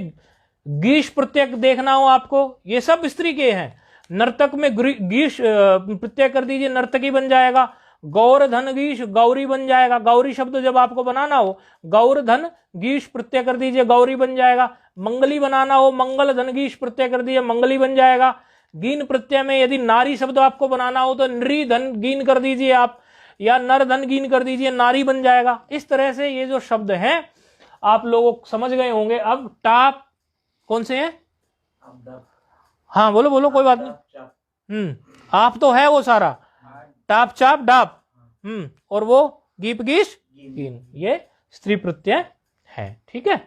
गीश प्रत्यय देखना हो आपको, ये सब स्त्री के हैं। नर्तक में गीश प्रत्यय कर दीजिए, नर्तकी बन जाएगा। गौर धन गीश गौरी बन जाएगा। गौरी शब्द जब आपको बनाना हो गौर धन गीश प्रत्यय कर दीजिए, गौरी बन जाएगा। मंगली बनाना हो मंगल धन गीश प्रत्यय कर दीजिए, मंगली बन जाएगा। गीन प्रत्यय में यदि नारी शब्द आपको बनाना हो तो नृ धन गीन कर दीजिए आप, या नर धन गीन कर दीजिए, नारी बन जाएगा। इस तरह से ये जो शब्द हैं आप लोग समझ गए होंगे। अब टाप कौन से हैं? हाँ बोलो बोलो, कोई बात नहीं। आप तो है वो सारा, टाप चाप डाप, और वो गीप गीश गीन, ये स्त्री प्रत्यय है। ठीक है,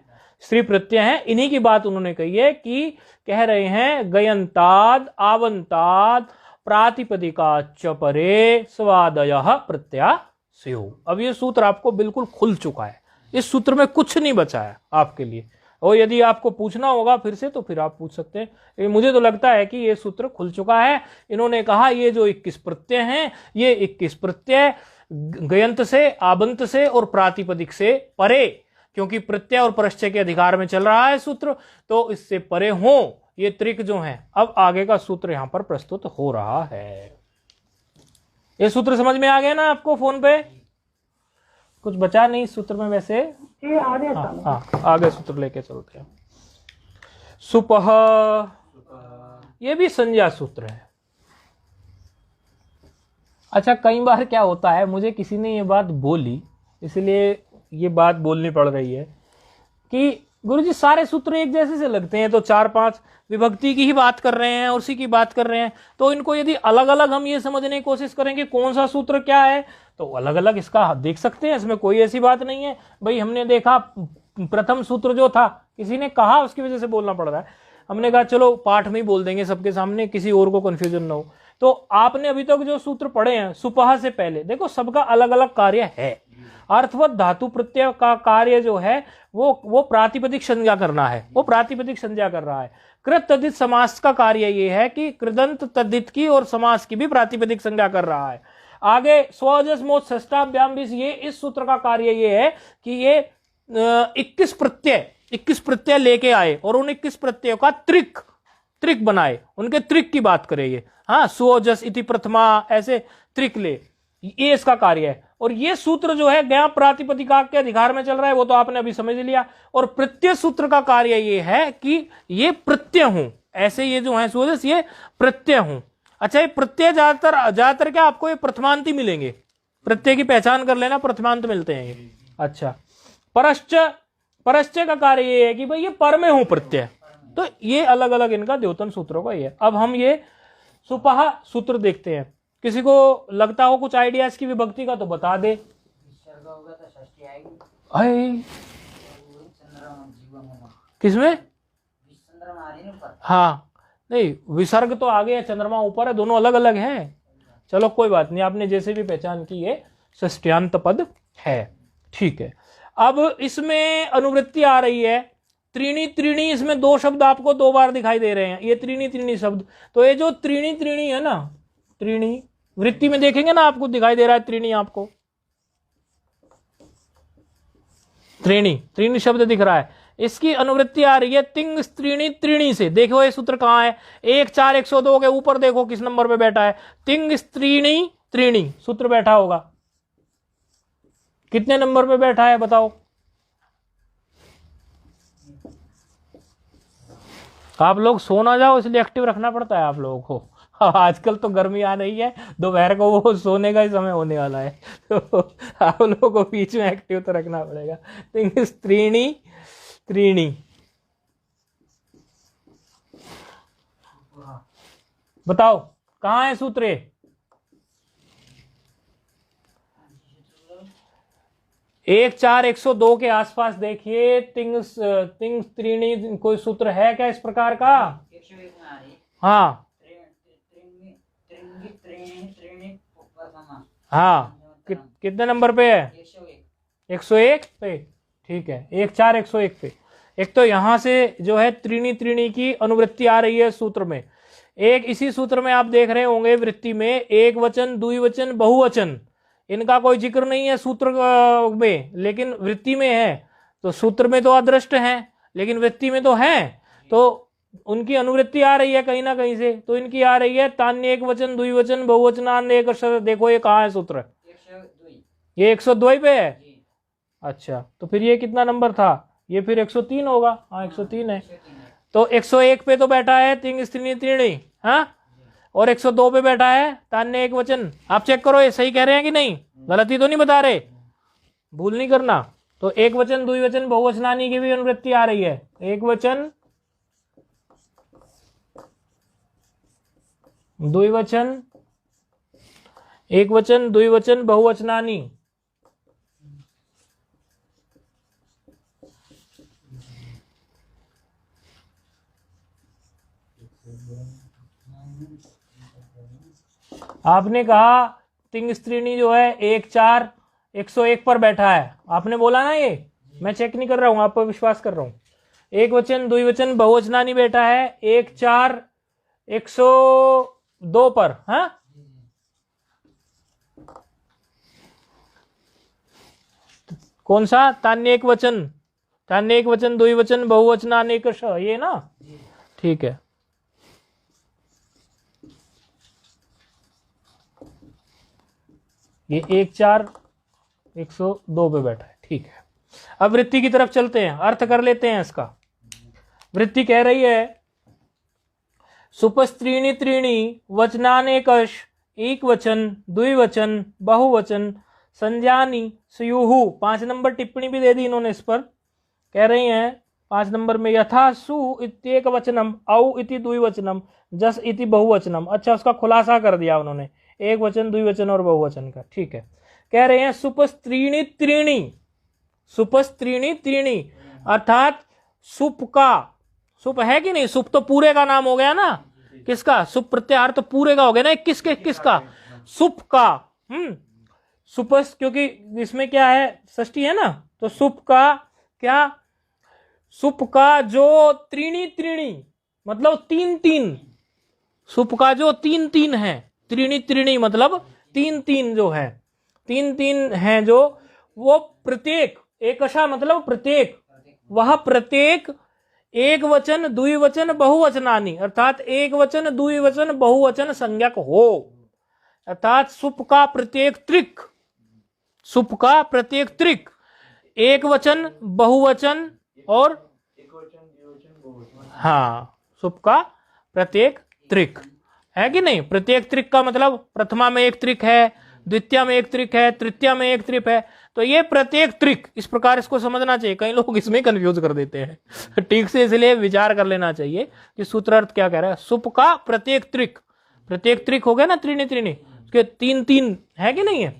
स्त्री प्रत्यय है। इन्हीं की बात उन्होंने कही है कि कह रहे हैं गयंताद आवंताद प्रातिपदिका च परे स्वादयः प्रत्यास्यो। अब ये सूत्र आपको बिल्कुल खुल चुका है, इस सूत्र में कुछ नहीं बचा है आपके लिए। और यदि आपको पूछना होगा फिर से तो फिर आप पूछ सकते हैं। मुझे तो लगता है कि ये सूत्र खुल चुका है। इन्होंने कहा ये जो 21 प्रत्यय हैं, ये 21 प्रत्यय गयंत से, आबंत से और प्रातिपदिक से परे, क्योंकि प्रत्यय और प्रश्चय के अधिकार में चल रहा है सूत्र, तो इससे परे हो, ये त्रिक जो है। अब आगे का सूत्र यहां पर प्रस्तुत हो रहा है। ये सूत्र समझ में आ गया ना आपको? फोन पे कुछ बचा नहीं सूत्र में वैसे?
जी आ गया
हाँ
स्वामी।
हाँ, आगे सूत्र लेके चलते हैं। सुपह, ये भी संज्ञा सूत्र है। अच्छा, कई बार क्या होता है, मुझे किसी ने ये बात बोली, इसलिए ये बात बोलनी पड़ रही है कि गुरुजी सारे सूत्र एक जैसे से लगते हैं, तो 4-5 विभक्ति की ही बात कर रहे हैं, उसी की बात कर रहे हैं, तो इनको यदि अलग अलग हम ये समझने की कोशिश करेंगे कौन सा सूत्र क्या है, तो अलग अलग इसका देख सकते हैं, इसमें कोई ऐसी बात नहीं है। भाई हमने देखा प्रथम सूत्र जो था, किसी ने कहा उसकी वजह से बोलना पड़ रहा है, हमने कहा चलो पाठ में ही बोल देंगे सबके सामने, किसी और को कंफ्यूजन ना हो। तो आपने अभी तक जो सूत्र पढ़े हैं सुपह से पहले, देखो सबका अलग अलग कार्य है। अर्थवत धातु प्रत्यय का कार्य जो है वो प्रातिपदिक संज्ञा करना है, वो प्रातिपदिक संज्ञा कर रहा है। कृत तद्धित समास का कार्य ये है कि कृदंत तद्धित की और समास की भी प्रातिपदिक संज्ञा कर रहा है। आगे स्वजस मोच षष्ठाभ्याम भी, ये इस सूत्र का कार्य ये है कि ये 21 प्रत्यय लेके आए और उन 21 प्रत्ययों का त्रिक बनाए, उनके त्रिक की बात करे ये। हाँ, सुओजस इति प्रथमा, ऐसे त्रिक ले, ये इसका कार्य है। और ये सूत्र जो है ज्ञान प्रातिपदिका के अधिकार में चल रहा है, वो तो आपने अभी समझ लिया। और प्रत्यय सूत्र का कार्य ये है कि ये प्रत्यय हूं, ऐसे ये जो है सुओजस ये प्रत्यय हूं। अच्छा, ये प्रत्यय ज्यादातर क्या आपको ये प्रथमांत मिलेंगे, प्रत्यय की पहचान कर लेना, प्रथमांत मिलते हैं ये। अच्छा, परश्च का कार्य ये है कि भाई ये पर में हूं प्रत्यय, तो ये अलग अलग इनका द्योतन सूत्रों का ये है। अब हम ये सुपह सूत्र देखते हैं। किसी को लगता हो कुछ आइडियाज की विभक्ति का तो बता दे। किसमें? हाँ नहीं, विसर्ग तो आगे है, चंद्रमा ऊपर है, दोनों अलग अलग हैं। चलो कोई बात नहीं, आपने जैसे भी पहचान की ये षष्ट्यांत पद है, ठीक है। अब इसमें अनुवृत्ति आ रही है त्रीणी त्रीणी, इसमें 2 शब्द आपको 2 बार दिखाई दे रहे हैं, ये त्रीणी त्रीणी शब्द। तो ये जो त्रीणी त्रीणी है ना, त्रीणी वृत्ति में देखेंगे ना आपको दिखाई दे रहा है त्रीणी, आपको त्रीणी शब्द दिख रहा है, इसकी अनुवृत्ति आ रही है तिंग स्त्रीणी त्रीणी से। देखो ये सूत्र कहां है, 1-4-102 के ऊपर देखो किस नंबर पे बैठा है, तिंग स्त्रीणी त्रीणी सूत्र बैठा होगा। कितने नंबर पे बैठा है बताओ? आप लोग सो ना जाओ इसलिए एक्टिव रखना पड़ता है आप लोगों को। आजकल तो गर्मी आ रही है, दोपहर को वो सोने का ही समय होने वाला है, तो आप लोगों को बीच में एक्टिव तो रखना पड़ेगा। त्रीणी त्रीणी, बताओ कहां है सूत्र? 1-4-102 के आसपास देखिए, तिंग त्रीणी कोई सूत्र है क्या इस प्रकार का? हाँ हाँ, कितने नंबर पे है? 101 पे, ठीक है। 1-4-101 पे। एक तो यहां से जो है त्रीणी त्रीणी की अनुवृत्ति आ रही है सूत्र में। एक इसी सूत्र में आप देख रहे होंगे वृत्ति में एक वचन, द्विवचन, बहुवचन, इनका कोई जिक्र नहीं है सूत्र में, लेकिन वृत्ति में है। तो सूत्र में तो अदृष्ट है, लेकिन वृत्ति में तो है, तो उनकी अनुवृत्ति आ रही है कहीं ना कहीं से। तो इनकी आ रही है तान्य एक वचन, द्विवचन, बहुवचनान्य एक शब्द। देखो ये कहाँ है सूत्र? ये 102 पे है। अच्छा, तो फिर ये कितना नंबर था? ये फिर 103 होगा। हाँ 103 है। तो 101 पे तो बैठा है तिंग स्त्रीणी त्रीणी, हाँ, और 102 पे बैठा है तान्य एक वचन। आप चेक करो ये सही कह रहे हैं कि नहीं, गलती तो नहीं बता रहे, भूल नहीं करना। तो एक वचन, द्विवचन, बहुवचनानी की भी अनुवृत्ति आ रही है। एक वचन, द्विवचन, एक वचन, द्विवचन, बहुवचनानी। आपने कहा तिंग स्त्रीणी जो है 1-4-101 पर बैठा है, आपने बोला ना, ये मैं चेक नहीं कर रहा हूं, आप पर विश्वास कर रहा हूं। एक वचन, द्विवचन, बहुवचनानी बैठा है 1-4-102 पर। हाँ, कौन सा? तान्य एक वचन, द्विवचन, बहुवचनानेक, ये ना, ठीक है। ये 1 4 102 पे बैठा है। ठीक है, अब वृत्ति की तरफ चलते हैं, अर्थ कर लेते हैं इसका। वृत्ति कह रही है सुपस्त्रीणि त्रीणि वचनानेकश एक वचन द्विवचन बहुवचन संज्ञानी स्युः। 5 नंबर टिप्पणी भी दे दी इन्होंने इस पर। कह रही हैं 5 नंबर में यथा सु इत्येक वचनम औ इति द्विवचनम जस इति बहुवचनम। अच्छा, उसका खुलासा कर दिया उन्होंने, एक वचन द्विवचन और बहुवचन का। ठीक है, कह रहे हैं सुपस्त्रीणि त्रीणि, सुपस्त्रीणि त्रीणि अर्थात सुप का, सुप है कि नहीं, सुप तो पूरे का नाम हो गया ना, किसका, सुप प्रत्याहार तो पूरे का हो गया ना, किसके किसका, सुप का। सुपस, क्योंकि इसमें क्या है, षष्ठी है ना, तो सुप का क्या, सुप का जो त्रीणि त्रीणि मतलब 3 3, सुप का जो 3 3 है, त्रीणि त्रीणि मतलब 3 3 जो है, 3 3 है जो, वो प्रत्येक, एकशा मतलब प्रत्येक, वह प्रत्येक एक वचन द्विवचन बहुवचनानि अर्थात एक वचन द्विवचन बहुवचन संज्ञक हो। अर्थात सुप का प्रत्येक त्रिक, सुप का प्रत्येक त्रिक एक वचन बहुवचन और हाँ, सुप का प्रत्येक त्रिक है कि नहीं। प्रत्येक त्रिक का मतलब प्रथमा में एक त्रिक है, द्वितीय में एक त्रिक है, तृतीय में एक त्रिक है, तो ये प्रत्येक त्रिक, इस प्रकार इसको समझना चाहिए। कई लोग इसमें कंफ्यूज कर देते हैं ठीक से, इसलिए विचार कर लेना चाहिए कि सूत्रार्थ क्या कह रहा है। सुप का प्रत्येक त्रिक, प्रत्येक त्रिक हो गया ना, त्रीणि त्रीणि, उसके 3 3 है कि नहीं है,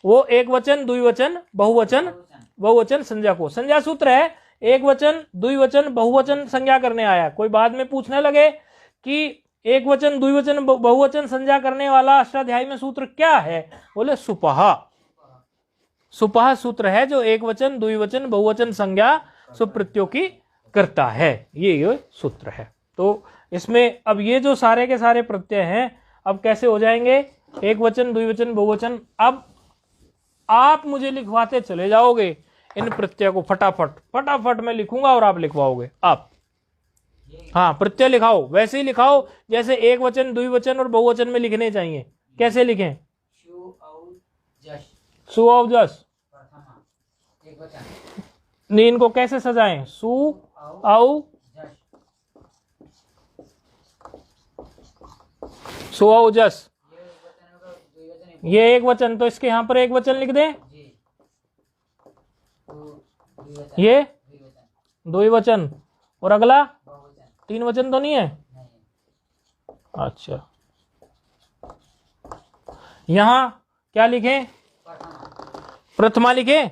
वो एक वचन द्विवचन बहुवचन बहुवचन संज्ञा को, संज्ञा सूत्र है, एक वचन द्विवचन बहुवचन संज्ञा करने आया। कोई बाद में पूछने लगे कि एक वचन द्विवचन बहुवचन संज्ञा करने वाला अष्टाध्यायी में सूत्र क्या है, बोले सुपहा, सुपहा सूत्र है जो एक वचन द्विवचन बहुवचन संज्ञा सुप्रत्ययों की करता है, ये सूत्र है। तो इसमें अब ये जो सारे के सारे प्रत्यय हैं अब कैसे हो जाएंगे, एक वचन द्विवचन बहुवचन। अब आप मुझे लिखवाते चले जाओगे इन प्रत्यय को, फटाफट फटाफट मैं लिखूंगा और आप लिखवाओगे। आप हाँ, प्रत्यय लिखाओ, वैसे ही लिखाओ जैसे एक वचन द्विवचन और बहुवचन में लिखने चाहिए। कैसे लिखें, सु औ जस, नहीं, इनको कैसे सजाएं, सु औ सु औ जस, ये एक वचन, तो इसके यहां पर एक वचन लिख दें, ये द्विवचन, और अगला 3 वचन तो नहीं है। अच्छा, यहां क्या लिखें, प्रथमा लिखें,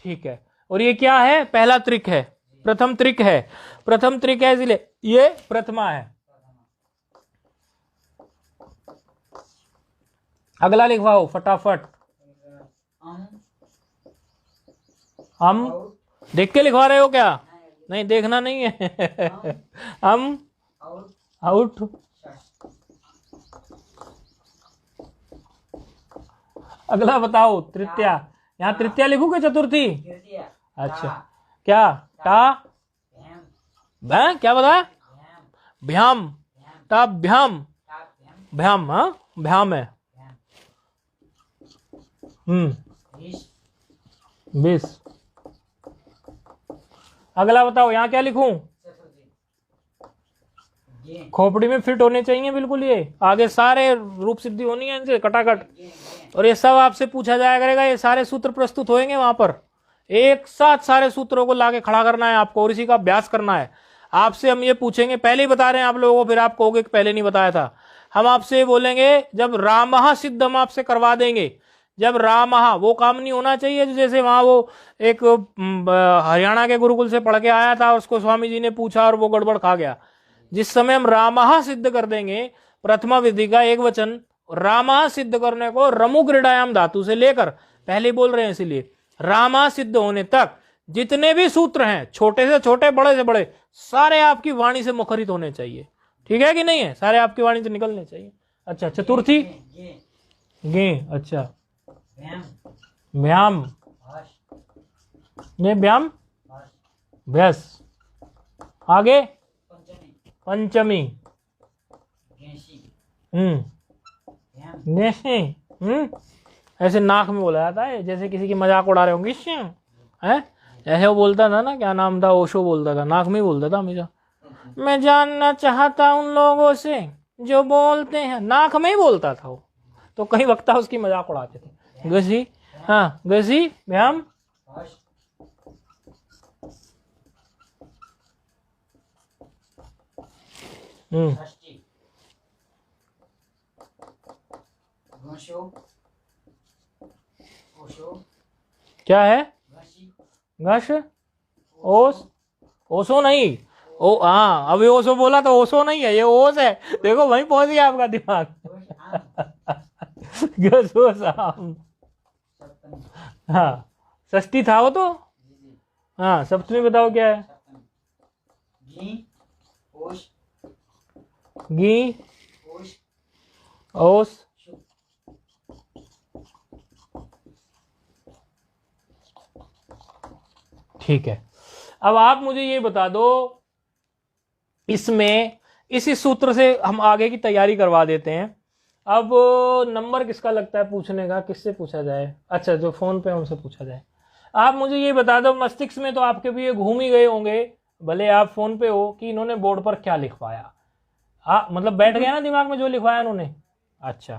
ठीक है। और ये क्या है, पहला त्रिक है, प्रथम त्रिक है, प्रथम त्रिक है इसलिए ये प्रथमा है। अगला लिखवाओ फटाफट, हम देख के लिखवा रहे हो क्या, नहीं देखना नहीं है हम आउट, अगला बताओ तृतीया, यहाँ तृतीया लिखोगे चतुर्थी, अच्छा क्या, टा भैं, क्या बताया, भ्याम, टा भ्याम, भ्याम, हाँ भ्याम है, 20। अगला बताओ यहाँ क्या लिखूं, खोपड़ी में फिट होने चाहिए बिल्कुल, ये आगे सारे रूप सिद्धि होनी है इनसे कटाकट, और ये सब आपसे पूछा जाया करेगा, ये सारे सूत्र प्रस्तुत होंगे वहां पर, एक साथ सारे सूत्रों को लाके खड़ा करना है आपको और इसी का अभ्यास करना है। आपसे हम ये पूछेंगे, पहले ही बता रहे हैं आप लोगों को, फिर आप कहोगे कि पहले नहीं बताया था। हम आपसे बोलेंगे जब रामः सिद्ध हम आपसे करवा देंगे, जब रामः, वो काम नहीं होना चाहिए जैसे वहां वो एक हरियाणा के गुरुकुल से पढ़ के आया था, उसको स्वामी जी ने पूछा और वो गड़बड़ खा गया। जिस समय हम रामः सिद्ध कर देंगे, प्रथमा विधि का एक वचन रामः सिद्ध करने को रमु क्रीडायाम धातु से लेकर, पहले बोल रहे हैं इसीलिए, रामः सिद्ध होने तक जितने भी सूत्र हैं, छोटे से छोटे बड़े से बड़े, सारे आपकी वाणी से मुखरित होने चाहिए। ठीक है कि नहीं है, सारे आपकी वाणी से निकलने चाहिए। अच्छा, चतुर्थी गे, अच्छा व्याम, ने व्याम भ्यस, आगे पंचमी, नेशी, ऐसे नाक में बोला जाता है, जैसे किसी की मजाक उड़ा रहे होंगे है। ऐसे वो बोलता था ना, क्या नाम था, ओशो बोलता था, नाक में ही बोलता था हमेशा। मैं जानना चाहता उन लोगों से जो बोलते हैं, नाक में ही बोलता था वो। तो कई वक्ता उसकी मजाक उड़ाते थे। गसी, हाँ गसी भ्याम क्या है? घश, ओस, ओसो नहीं, ओ हाँ अभी ओसो बोला तो ओसो नहीं है, ये ओस है। देखो वहीं पहुंच गया आपका दिमाग। घसो साम, हाँ षष्ठी था वो तो। हाँ सप्तमी बताओ क्या है? गी, ओस, ठीक है। अब आप मुझे ये बता दो, इसमें इसी सूत्र से हम आगे की तैयारी करवा देते हैं। अब नंबर किसका लगता है पूछने का, किससे पूछा जाए? अच्छा जो फोन पे है उनसे पूछा जाए। आप मुझे ये बता दो, मस्तिष्क में तो आपके भी ये घूम ही गए होंगे, भले आप फोन पे हो, कि इन्होंने बोर्ड पर क्या लिखवाया। मतलब बैठ गया ना दिमाग में जो लिखवाया इन्होंने। अच्छा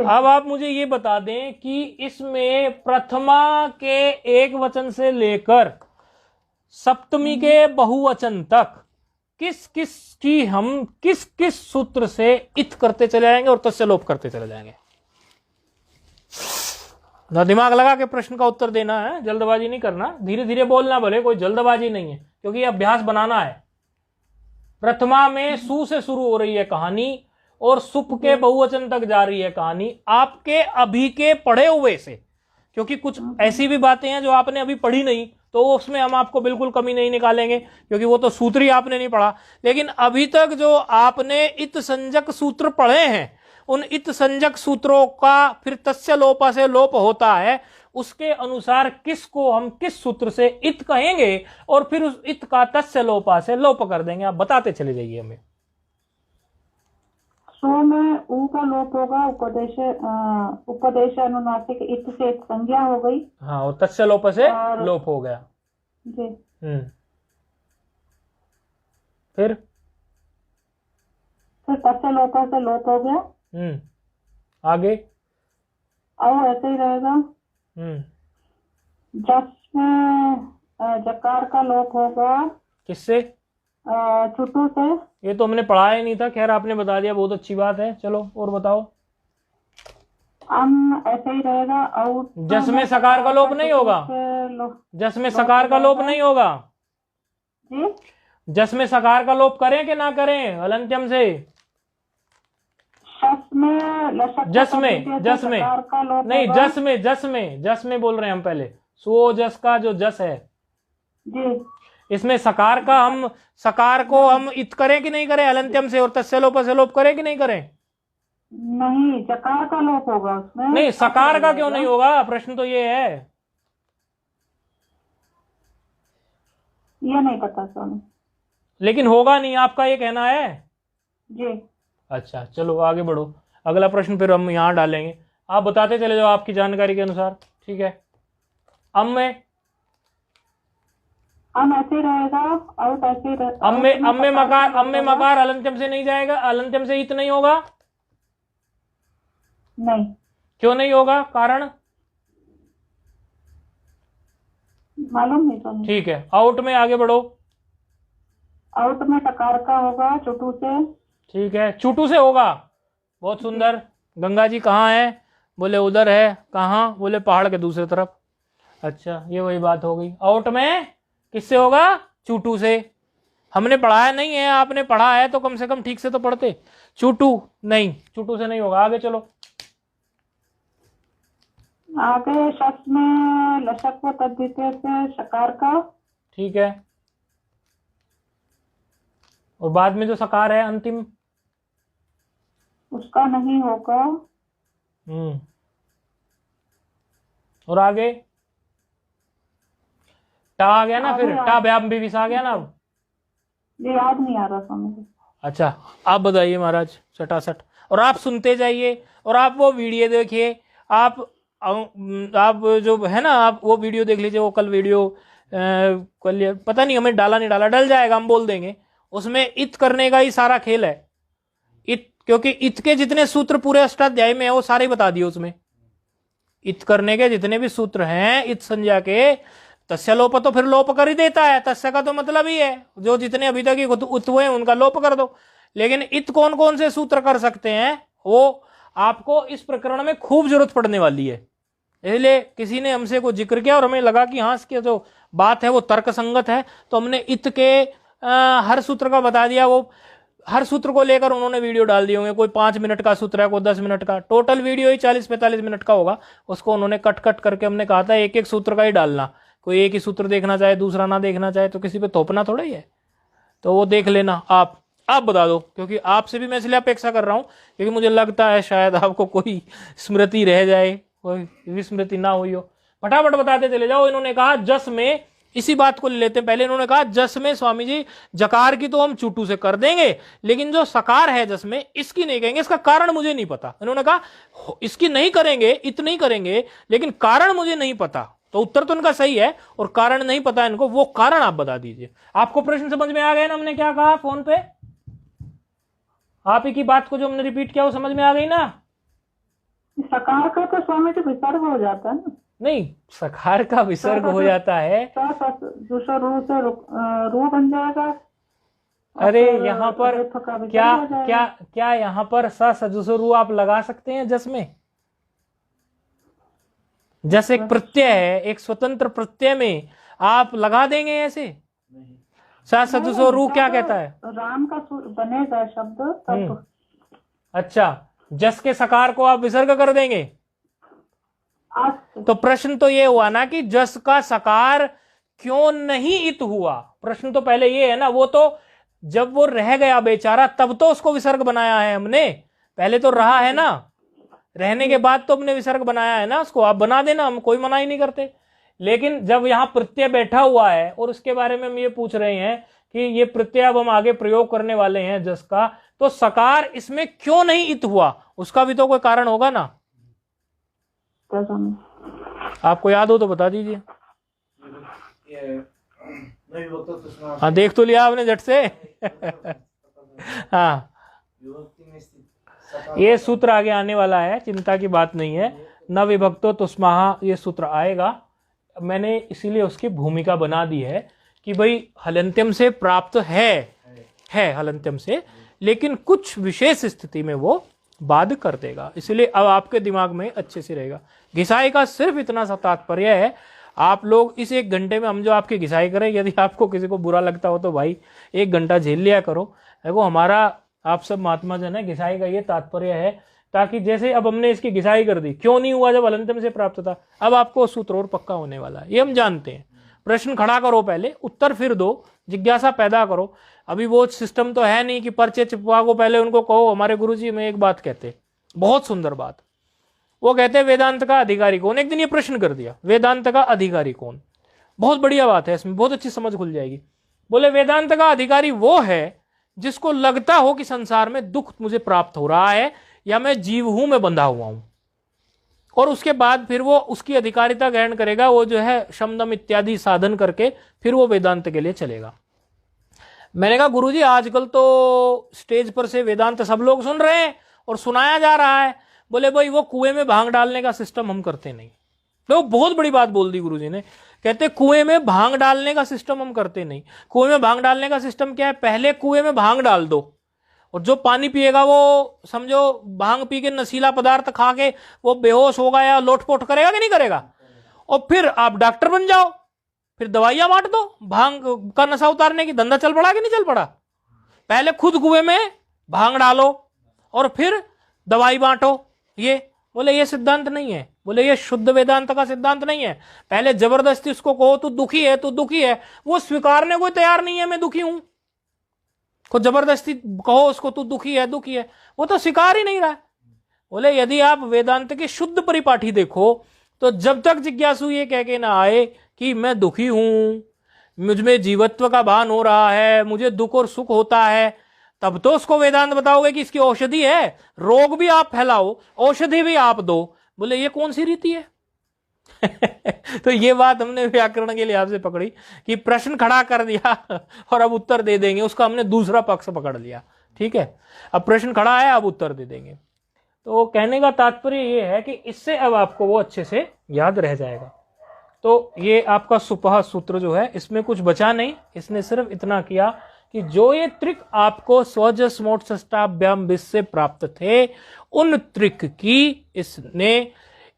अब आप मुझे ये बता दें कि इसमें प्रथमा के एक वचन से लेकर सप्तमी के बहुवचन तक किस किस की हम किस किस सूत्र से इत करते चले जाएंगे और तस्य लोप करते चले जाएंगे। ना दिमाग लगा के प्रश्न का उत्तर देना है, जल्दबाजी नहीं करना, धीरे धीरे बोलना, भले कोई जल्दबाजी नहीं है, क्योंकि ये अभ्यास बनाना है। प्रथमा में सु से शुरू हो रही है कहानी और सुप के बहुवचन तक जा रही है कहानी, आपके अभी के पढ़े हुए से, क्योंकि कुछ ऐसी भी बातें हैं जो आपने अभी पढ़ी नहीं, तो उसमें हम आपको बिल्कुल कमी नहीं निकालेंगे, क्योंकि वो तो सूत्र ही आपने नहीं पढ़ा। लेकिन अभी तक जो आपने इत संजक सूत्र पढ़े हैं, उन इत संजक सूत्रों का फिर तस्य लोपा से लोप होता है, उसके अनुसार किसको हम किस सूत्र से इत कहेंगे और फिर उस इत का तस्य लोपा से लोप कर देंगे। आप बताते चले जाइए हमें।
सो में ऊ का लोप होगा, उपदेश अनुनासिक इत से एक संज्ञा हो गई।
हाँ और तस्य लोप से लोप हो गया
जी।
फिर
तस्य लोपा से लोप हो गया।
आगे
और ऐसे ही रहेगा। जस में जकार का लोप होगा।
किससे?
छुटू से।
ये तो हमने पढ़ा ही नहीं था, खैर आपने बता दिया, बहुत अच्छी बात है। चलो और बताओ।
ऐसे ही रहेगा। और
जस में सकार का लोप नहीं होगा, जस में सकार का लोप नहीं होगा
जी।
जस में सकार का लोप करें कि ना करें हलंत्यम से? जस में बोल रहे हैं हम पहले, सो जस का जो जस है
जी,
इसमें सकार का हम सकार को हम इत करें कि नहीं करें हलंत्यम से, और तस्य लोप से लोप करें कि नहीं करें?
नहीं, जकार का लोप होगा उसमें।
नहीं सकार का क्यों नहीं होगा, प्रश्न तो ये है।
ये नहीं पता स्वामी।
लेकिन होगा नहीं, आपका ये कहना है
जी।
अच्छा चलो आगे बढ़ो, अगला प्रश्न फिर हम यहाँ डालेंगे, आप बताते चले जाओ आपकी जानकारी के अनुसार, ठीक है। अम में
ऐसे रहेगा। और ऐसे
अम में मकार अलंत्यम से नहीं जाएगा, अलंत्यम से इत नहीं होगा।
नहीं।
क्यों नहीं होगा, कारण
मालूम नहीं स्वामी।
ठीक है। आउट में आगे बढ़ो।
आउट में टकार का होगा चुटू से।
ठीक है, चुटू से होगा, बहुत सुंदर। गंगा जी कहाँ है? बोले उधर है। कहाँ? बोले पहाड़ के दूसरी तरफ। अच्छा ये वही बात हो गई। आउट में किससे होगा? चुटू से। हमने पढ़ाया नहीं है, आपने पढ़ा है तो कम से कम ठीक से तो पढ़ते। चुटू नहीं, चुटू से नहीं होगा। आगे चलो।
आगे शख्स में लशक व तद्धिते से शकार का।
ठीक है, और बाद में जो सकार है अंतिम
उसका नहीं होगा।
और आगे टा आ गया ना, फिर टा व्याम भी विस आ गया ना। अब
ये याद नहीं आ रहा समझ।
अच्छा आप बताइए महाराज सटासट, और आप सुनते जाइए और आप वो वीडियो देखिए। आप आप जो है ना, आप वो वीडियो देख लीजिए, वो कल वीडियो कल पता नहीं हमें डाला नहीं डाला, डल जाएगा, हम बोल देंगे। उसमें इत करने का ही सारा खेल है। इत, क्योंकि इत के जितने सूत्र पूरे अष्टाध्याय में है वो सारे बता दिए उसमें। इत करने के जितने भी सूत्र हैं इत संज्ञा के, तस्य लोप तो फिर लोप कर ही देता है। तस्य का तो मतलब ही है जो जितने अभी तक उत हुए उनका लोप कर दो। लेकिन इत कौन कौन से सूत्र कर सकते हैं वो आपको इस प्रकरण में खूब जरूरत पड़ने वाली है। इसलिए किसी ने हमसे को जिक्र किया और हमें लगा कि हाँ इसकी जो बात है वो तर्क संगत है, तो हमने इत के हर सूत्र का बता दिया। वो हर सूत्र को लेकर उन्होंने वीडियो डाल दिए होंगे, कोई 5 मिनट का सूत्र है, कोई 10 मिनट का, टोटल वीडियो ही 40-45 मिनट का होगा। उसको उन्होंने कट कट करके हमने कहा था एक एक सूत्र का ही डालना, कोई एक ही सूत्र देखना चाहे दूसरा ना देखना चाहे तो किसी पे थोपना थोड़ा ही है। तो वो देख लेना आप बता दो, क्योंकि आपसे भी मैं इसलिए अपेक्षा कर रहा हूं क्योंकि मुझे लगता है शायद आपको कोई स्मृति रह जाए, कोई विस्मृति ना हुई हो। फटाफट बताते चले जाओ। इन्होंने कहा जस में, इसी बात को ले लेते हैं। पहले इन्होंने कहा जस में स्वामी जी जकार की तो हम चूटू से कर देंगे, लेकिन जो सकार है जस में इसकी नहीं कहेंगे, इसका कारण मुझे नहीं पता। इन्होंने कहा इसकी नहीं करेंगे, इतनी ही करेंगे, लेकिन कारण मुझे नहीं पता। तो उत्तर तो उनका सही है और कारण नहीं पता इनको, वो कारण आप बता दीजिए। आपको प्रश्न समझ में आ गया ना, हमने क्या कहा फोन पे? आप ही की बात को जो हमने रिपीट किया वो समझ में आ गई ना?
सकार का तो स्वामी जी विसर्ग हो जाता है ना?
नहीं, सकार का विसर्ग हो जाता है,
दूसरा रू से रू बन जाएगा।
अरे यहाँ पर क्या यहाँ पर सजुसरु आप लगा सकते हैं जस में? जस एक प्रत्यय है, एक स्वतंत्र प्रत्यय में आप लगा देंगे ऐसे? सजुसरु क्या कहता है?
राम का बनेगा शब्द तब।
अच्छा, जस के सकार को आप विसर्ग कर देंगे? तो प्रश्न तो ये हुआ ना कि जस का सकार क्यों नहीं इत हुआ। प्रश्न तो पहले ये है ना, वो तो जब वो रह गया बेचारा तब तो उसको विसर्ग बनाया है हमने, पहले तो रहा है ना, रहने के बाद तो हमने विसर्ग बनाया है ना उसको। आप बना देना, हम कोई मना ही नहीं करते। लेकिन जब यहाँ प्रत्यय बैठा हुआ है और उसके बारे में हम ये पूछ रहे हैं कि ये प्रत्यय अब हम आगे प्रयोग करने वाले हैं जस का, तो सकार इसमें क्यों नहीं इत हुआ, उसका भी तो कोई कारण होगा ना। आपको याद हो तो बता दीजिए। हाँ, देख तो लिया आपने झट से। हाँ, ये सूत्र आगे आने वाला है, चिंता की बात नहीं है। न विभक्तो तुस्माहा ये सूत्र आएगा, मैंने इसीलिए उसकी भूमिका बना दी है कि भाई हलंत्यम से प्राप्त है हलंत्यम से, लेकिन कुछ विशेष स्थिति में वो बाध कर देगा। इसलिए अब आपके दिमाग में अच्छे से रहेगा। घिसाई का सिर्फ इतना सा तात्पर्य है, आप लोग इस 1 घंटे में हम जो आपकी घिसाई करें, यदि आपको किसी को बुरा लगता हो तो भाई 1 घंटा झेल लिया करो। देखो हमारा आप सब महात्मा जन है, घिसाई का ये तात्पर्य है ताकि जैसे अब हमने इसकी घिसाई कर दी, क्यों नहीं हुआ जब हलंत्यम से प्राप्त था, अब आपको सूत्र और पक्का होने वाला है, ये हम जानते हैं। प्रश्न खड़ा करो पहले, उत्तर फिर दो, जिज्ञासा पैदा करो। अभी वो सिस्टम तो है नहीं कि पर्चे चिपका को पहले उनको कहो। हमारे गुरुजी में एक बात कहते, बहुत सुंदर बात, वो कहते वेदांत का अधिकारी कौन। एक दिन ये प्रश्न कर दिया, वेदांत का अधिकारी कौन। बहुत बढ़िया बात है, इसमें बहुत अच्छी समझ खुल जाएगी। बोले वेदांत का अधिकारी वो है जिसको लगता हो कि संसार में दुख मुझे प्राप्त हो रहा है या मैं जीव हूं, मैं बंधा हुआ हूं, और उसके बाद फिर वो उसकी अधिकारिता ग्रहण करेगा, वो जो है शमदम इत्यादि साधन करके फिर वो वेदांत के लिए चलेगा। मैंने कहा गुरुजी आजकल तो स्टेज पर से वेदांत सब लोग सुन रहे हैं और सुनाया जा रहा है। बोले भाई वो कुएं में भांग डालने का सिस्टम हम करते नहीं। तो बहुत बड़ी बात बोल दी गुरुजी ने, कहते कुएं में भांग डालने का सिस्टम हम करते नहीं। कुएं में भांग डालने का सिस्टम क्या है, पहले कुएं में भांग डाल दो और जो पानी पिएगा वो समझो भांग पी के नशीला पदार्थ खा के वो बेहोश होगा या लोटपोट करेगा कि नहीं करेगा, और फिर आप डॉक्टर बन जाओ, फिर दवाइयां बांट दो, भांग का नशा उतारने की धंधा चल पड़ा कि नहीं चल पड़ा। पहले खुद कुएं में भांग डालो और फिर दवाई बांटो। ये बोले ये सिद्धांत नहीं है, बोले ये शुद्ध वेदांत का सिद्धांत नहीं है। पहले जबरदस्ती उसको कहो तू दुखी है, तू दुखी है, वो स्वीकारने को तैयार नहीं है मैं दुखी हूं। को जबरदस्ती कहो उसको तू दुखी है, दुखी है, वो तो स्वीकार ही नहीं रहा है। बोले यदि आप वेदांत के शुद्ध परिपाठी देखो तो जब तक जिज्ञासु ये कह के ना आए कि मैं दुखी हूं, मुझमें जीवत्व का भान हो रहा है, मुझे दुख और सुख होता है, तब तो उसको वेदांत बताओगे कि इसकी औषधि है, रोग भी आप फैलाओ, औषधि भी आप दो। बोले ये कौन सी रीति है, तो ये बात हमने व्याकरण के लिहाज से पकड़ी कि प्रश्न खड़ा कर दिया और अब उत्तर दे देंगे, उसका हमने दूसरा पक्ष पकड़ लिया। ठीक है, अब प्रश्न खड़ा है, अब उत्तर दे देंगे। तो कहने का तात्पर्य ये है कि इससे अब आपको वो अच्छे से याद रह जाएगा। तो ये आपका सुपह सूत्र जो है, इसमें कुछ बचा नहीं, इसने सिर्फ इतना किया कि जो ये त्रिक आपको स्वजस मोट षष्ठाभ्याम विस से प्राप्त थे, उन त्रिक की इसने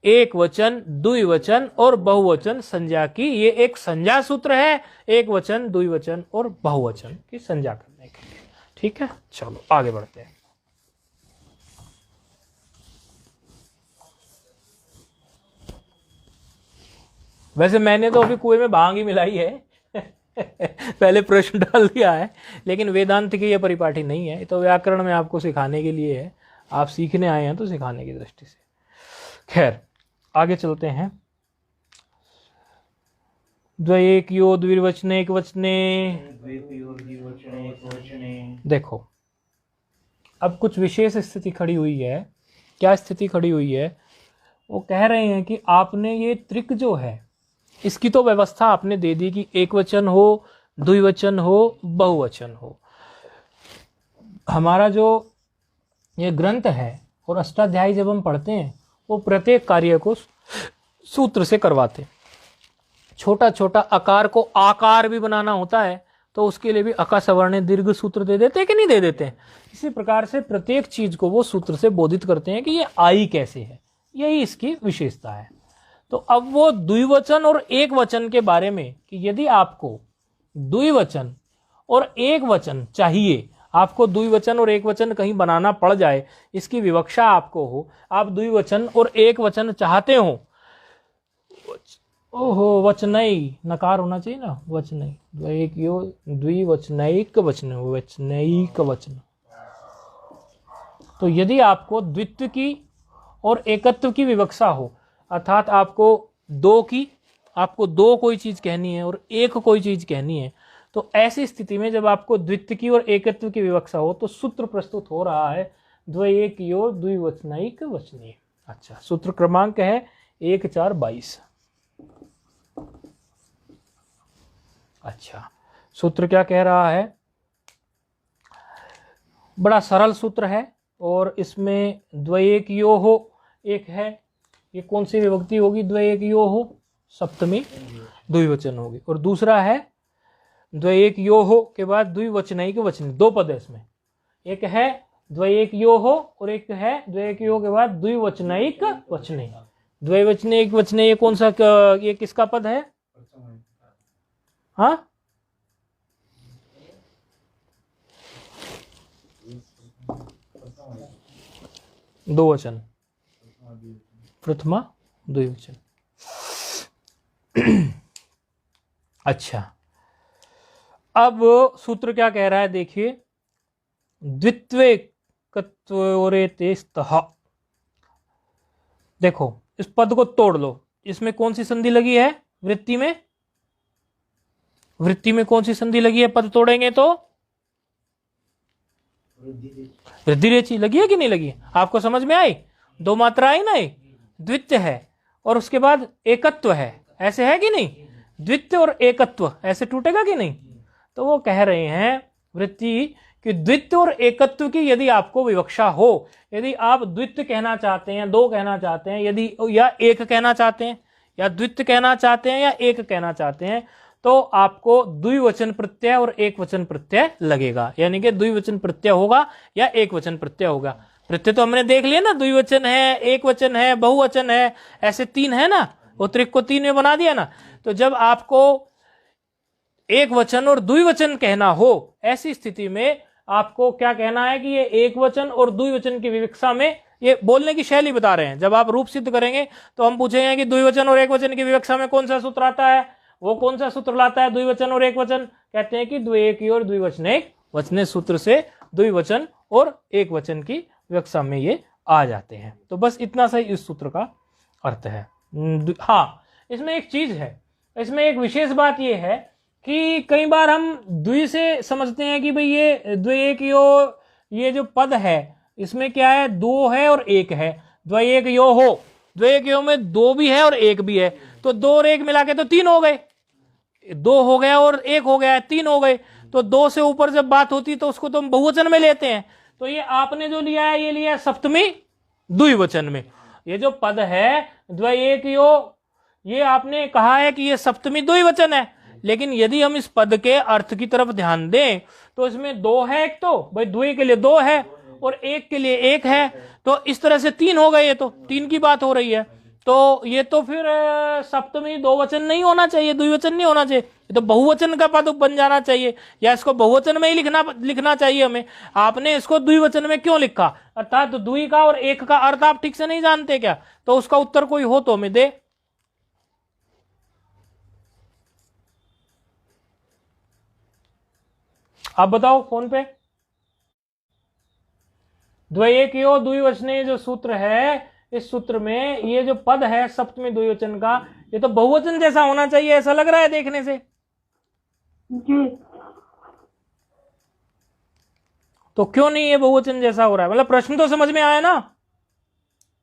एक वचन, द्विवचन और बहुवचन संज्ञा की। ये एक संज्ञा सूत्र है, एक वचन, द्विवचन और बहुवचन की संज्ञा करने के लिए। ठीक है, चलो आगे बढ़ते हैं। वैसे मैंने तो अभी कुएं में भांग ही मिलाई है पहले प्रश्न डाल दिया है, लेकिन वेदांत की यह परिपाटी नहीं है, तो व्याकरण में आपको सिखाने के लिए है, आप सीखने आए हैं तो सिखाने की दृष्टि से। खैर आगे चलते हैं। द्वयेकयो द्विवचने एक वचने। देखो अब कुछ विशेष स्थिति खड़ी हुई है। क्या स्थिति खड़ी हुई है? वो कह रहे हैं कि आपने ये त्रिक जो है, इसकी तो व्यवस्था आपने दे दी कि एक वचन हो, द्विवचन हो, बहुवचन हो। हमारा जो ये ग्रंथ है और अष्टाध्यायी जब हम पढ़ते हैं, वो प्रत्येक कार्य को सूत्र से करवाते। छोटा छोटा आकार को आकार भी बनाना होता है, तो उसके लिए भी अका सवर्ण दीर्घ सूत्र दे देते हैं कि नहीं दे देते हैं। इसी प्रकार से प्रत्येक चीज को वो सूत्र से बोधित करते हैं कि ये आई कैसे है, यही इसकी विशेषता है। तो अब वो द्विवचन और एक वचन के बारे में कि यदि आपको द्विवचन और एक वचन चाहिए, आपको द्विवचन और एक वचन कहीं बनाना पड़ जाए, इसकी विवक्षा आपको हो, आप द्विवचन और एक वचन चाहते हो, ओहो वचनई नकार होना चाहिए ना, वचनई द्वैकियो द्विवचनैक वचन, वचनैक वचन। तो यदि आपको द्वित्व की और एकत्व की विवक्षा हो, अर्थात आपको दो कोई चीज कहनी है और एक कोई चीज कहनी है, तो ऐसी स्थिति में जब आपको द्वित्व की और एकत्व की विवक्षा हो, तो सूत्र प्रस्तुत हो रहा है द्वयेकयो द्विवचनैक वचने। अच्छा, सूत्र क्रमांक है 1422। अच्छा, सूत्र क्या कह रहा है? बड़ा सरल सूत्र है और इसमें द्वयेकयो हो एक है, ये कौन सी विभक्ति होगी? द्वयेकयो हो सप्तमी द्विवचन होगी। और दूसरा है द्वयेकयो हो के बाद द्विवचनैक वचन, दो पद है इसमें, एक है द्वयेकयो हो और एक है द्वयेकयो के बाद द्विवचनैक वचने। द्वैवचनैक वचने ये कौन सा, ये किसका पद है? हाँ, दो वचन, प्रथमा द्विवचन। अच्छा, अब सूत्र क्या कह रहा है देखिए, द्वित्वेकत्वोरेतेस्तः। देखो इस पद को तोड़ लो, इसमें कौन सी संधि लगी है? वृत्ति में। वृत्ति में कौन सी संधि लगी है? पद तोड़ेंगे तो वृद्धि रेचि लगी है कि नहीं लगी है? आपको समझ में आई? दो मात्रा आई ना, द्वित्व है और उसके बाद एकत्व है, ऐसे है कि नहीं? द्वित्व और एकत्व ऐसे टूटेगा कि नहीं? तो वो कह रहे हैं वृत्ति कि द्वित्व और एकत्व की यदि आपको विवक्षा हो, यदि आप द्वित्व कहना चाहते हैं, दो कहना चाहते हैं, यदि या एक कहना चाहते हैं, या द्वित्व कहना चाहते हैं, या एक कहना चाहते हैं, तो आपको द्विवचन प्रत्यय और एक वचन प्रत्यय लगेगा। यानी कि द्विवचन प्रत्यय होगा या एक वचन प्रत्यय होगा। प्रत्यय तो हमने देख लिया ना, द्विवचन है, एक वचन है, बहुवचन है, ऐसे तीन है ना, वो त्रिक को तीन में बना दिया ना। तो जब आपको एक वचन और द्विवचन कहना हो, ऐसी स्थिति में आपको क्या कहना है कि ये एक वचन और द्विवचन की विवक्षा में, ये बोलने की शैली बता रहे हैं। जब आप रूप सिद्ध करेंगे तो हम पूछेंगे कि द्विवचन और एक वचन की विवक्षा में कौन सा सूत्र आता है? वो कौन सा सूत्र लाता है द्विवचन और एक वचन? कहते हैं कि द्वयेकी और द्विवचनैक वचने सूत्र से द्विवचन और एक वचन की विवक्षा में ये आ जाते हैं। तो बस इतना सही इस सूत्र का अर्थ है। हाँ, इसमें एक चीज है, इसमें एक विशेष बात ये है कि कई बार हम द्वि से समझते हैं कि भाई ये द्वयेकयो, ये जो पद है इसमें क्या है? दो है और एक है। द्वयेकयो हो द्वयकियों में 2 भी है और 1 भी है, तो 2 और 1 मिला के तो 3 हो गए, 2 हो गया और 1 हो गया, 3 हो गए। तो 2 से ऊपर जब बात होती तो उसको तो हम बहुवचन में लेते हैं। तो ये आपने जो लिया है ये लिया है सप्तमी द्विवचन में। ये जो पद है द्वयकियो, ये आपने कहा है कि ये सप्तमी द्विवचन है, लेकिन यदि हम इस पद के अर्थ की तरफ ध्यान दें तो इसमें 2 है, एक तो भाई द्वय के लिए 2 है और 1 के लिए 1 है, तो इस तरह से 3 हो गए, ये तो 3 की बात हो रही है। तो ये तो फिर सप्तमी द्विवचन नहीं होना चाहिए, द्विवचन नहीं होना चाहिए, ये तो बहुवचन का पद बन जाना चाहिए, या इसको बहुवचन में ही लिखना चाहिए हमें। आपने इसको द्विवचन में क्यों लिखा? अर्थात द्वि का और 1 का अर्थ आप ठीक से नहीं जानते क्या? तो उसका उत्तर कोई हो तो हमें दे। आप बताओ फोन पे। द्वयकियो द्विवचने जो सूत्र है, इस सूत्र में ये जो पद है सप्तमी द्विवचन का, ये तो बहुवचन जैसा होना चाहिए, ऐसा लग रहा है देखने से।
जी
तो क्यों नहीं ये बहुवचन जैसा हो रहा है? मतलब प्रश्न तो समझ में आया ना?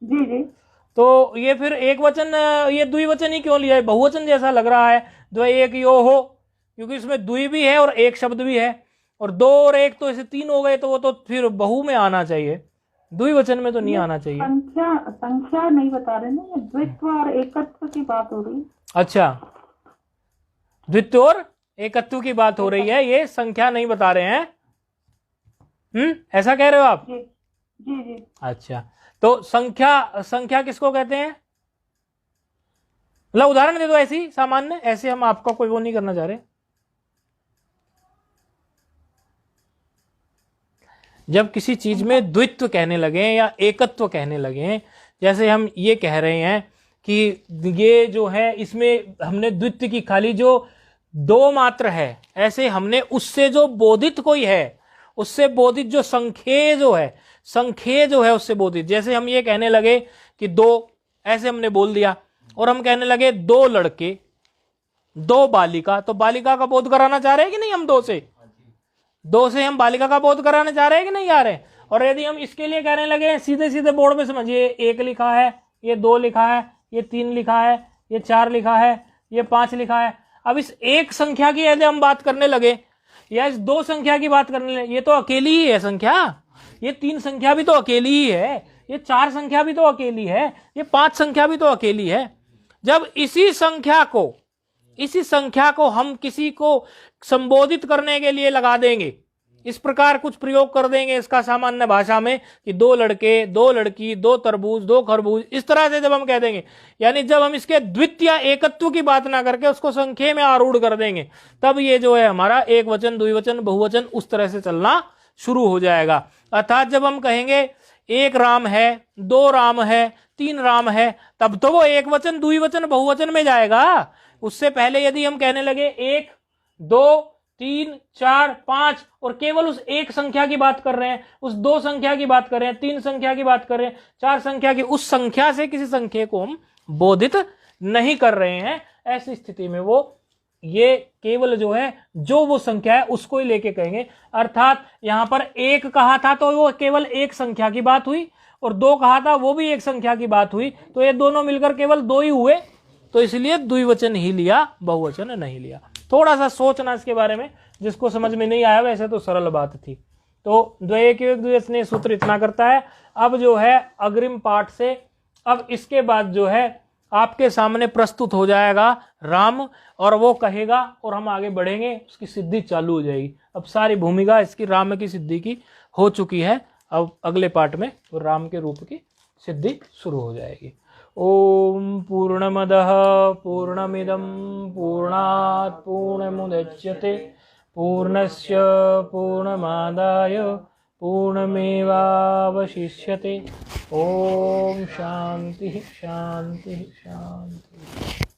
जी जी
तो ये फिर एक वचन, ये द्विवचन ही क्यों लिया है? बहुवचन जैसा लग रहा है। द्वयकियो हो, क्योंकि इसमें द्वि भी है और 1 शब्द भी है, और 2 और 1 तो ऐसे 3 हो गए, तो वो तो फिर बहु में आना चाहिए, द्विवचन में तो नहीं आना चाहिए।
संख्या नहीं बता रहे ना, ये द्वित्व और एकत्व की बात हो रही।
अच्छा, द्वित्व और एकत्व की बात हो रही है, ये संख्या नहीं बता रहे हैं। ऐसा कह रहे हो आप?
जी जी जी।
अच्छा, तो संख्या किसको कहते हैं? मतलब उदाहरण दे दो ऐसी सामान्य, ऐसे हम आपका कोई वो नहीं करना चाह रहे। जब किसी चीज में द्वित्व कहने लगे या एकत्व कहने लगे, जैसे हम ये कह रहे हैं कि ये जो है इसमें हमने द्वित्व की खाली जो 2 मात्र है, ऐसे हमने उससे जो बोधित कोई है, उससे बोधित जो संख्ये जो है उससे बोधित, जैसे हम ये कहने लगे कि 2, ऐसे हमने बोल दिया, और हम कहने लगे 2 लड़के 2 बालिका, तो बालिका का बोध कराना चाह रहे हैं कि नहीं हम? 2 से हम बालिका का बोध कराने जा रहे हैं कि नहीं जा रहे? और यदि हम इसके लिए कहने लगे सीधे सीधे बोर्ड में समझिए, 1 लिखा है, ये 2 लिखा है, ये 3 लिखा है, ये 4 लिखा है, ये 5 लिखा है। अब इस एक संख्या की यदि हम बात करने लगे या इस 2 संख्या की बात करने लगे, ये तो अकेली ही है संख्या, ये 3 संख्या भी तो अकेली ही है, ये 4 संख्या भी तो अकेली है, ये 5 संख्या भी तो अकेली है। जब इसी संख्या को हम किसी को संबोधित करने के लिए लगा देंगे, इस प्रकार कुछ प्रयोग कर देंगे इसका सामान्य भाषा में कि 2 लड़के 2 लड़की 2 तरबूज 2 खरबूज, इस तरह से जब हम कह देंगे, यानी जब हम इसके द्वित्व या एकत्व की बात ना करके उसको संख्या में आरूढ़ कर देंगे, तब ये जो है हमारा एक वचन द्विवचन बहुवचन उस तरह से चलना शुरू हो जाएगा। अर्थात जब हम कहेंगे 1 राम है, 2 राम है, 3 राम है, तब तो वो एक वचन द्विवचन बहुवचन में जाएगा। उससे पहले यदि हम कहने लगे 1 2 3 4 5 और केवल उस एक संख्या की बात कर रहे हैं, उस 2 संख्या की बात कर रहे हैं, 3 संख्या की बात कर रहे हैं, 4 संख्या की, उस संख्या से किसी संख्या को हम बोधित नहीं कर रहे हैं, ऐसी स्थिति में वो ये केवल जो है जो वो संख्या है उसको ही लेके कहेंगे। अर्थात यहां पर 1 कहा था तो वो केवल एक संख्या की बात हुई, और 2 कहा था वो भी एक संख्या की बात हुई, तो ये दोनों मिलकर केवल 2 ही हुए, तो इसलिए द्विवचन ही लिया, बहुवचन नहीं लिया। थोड़ा सा सोचना इसके बारे में, जिसको समझ में नहीं आया, वैसे तो सरल बात थी। तो द्वयकियो द्विवचनीय सूत्र इतना करता है। अब जो है अग्रिम पाठ से, अब इसके बाद जो है आपके सामने प्रस्तुत हो जाएगा राम, और वो कहेगा और हम आगे बढ़ेंगे, उसकी सिद्धि चालू हो जाएगी। अब सारी भूमिका इसकी राम की सिद्धि की हो चुकी है, अब अगले पाठ में राम के रूप की सिद्धि शुरू हो जाएगी। ओम पूर्णमदः पूर्णमिदं पूर्णात् पूर्णमुदच्यते पूर्णस्य पूर्णमादाय पूर्णमेवावशिष्यते। ओम शांति शांति शांति।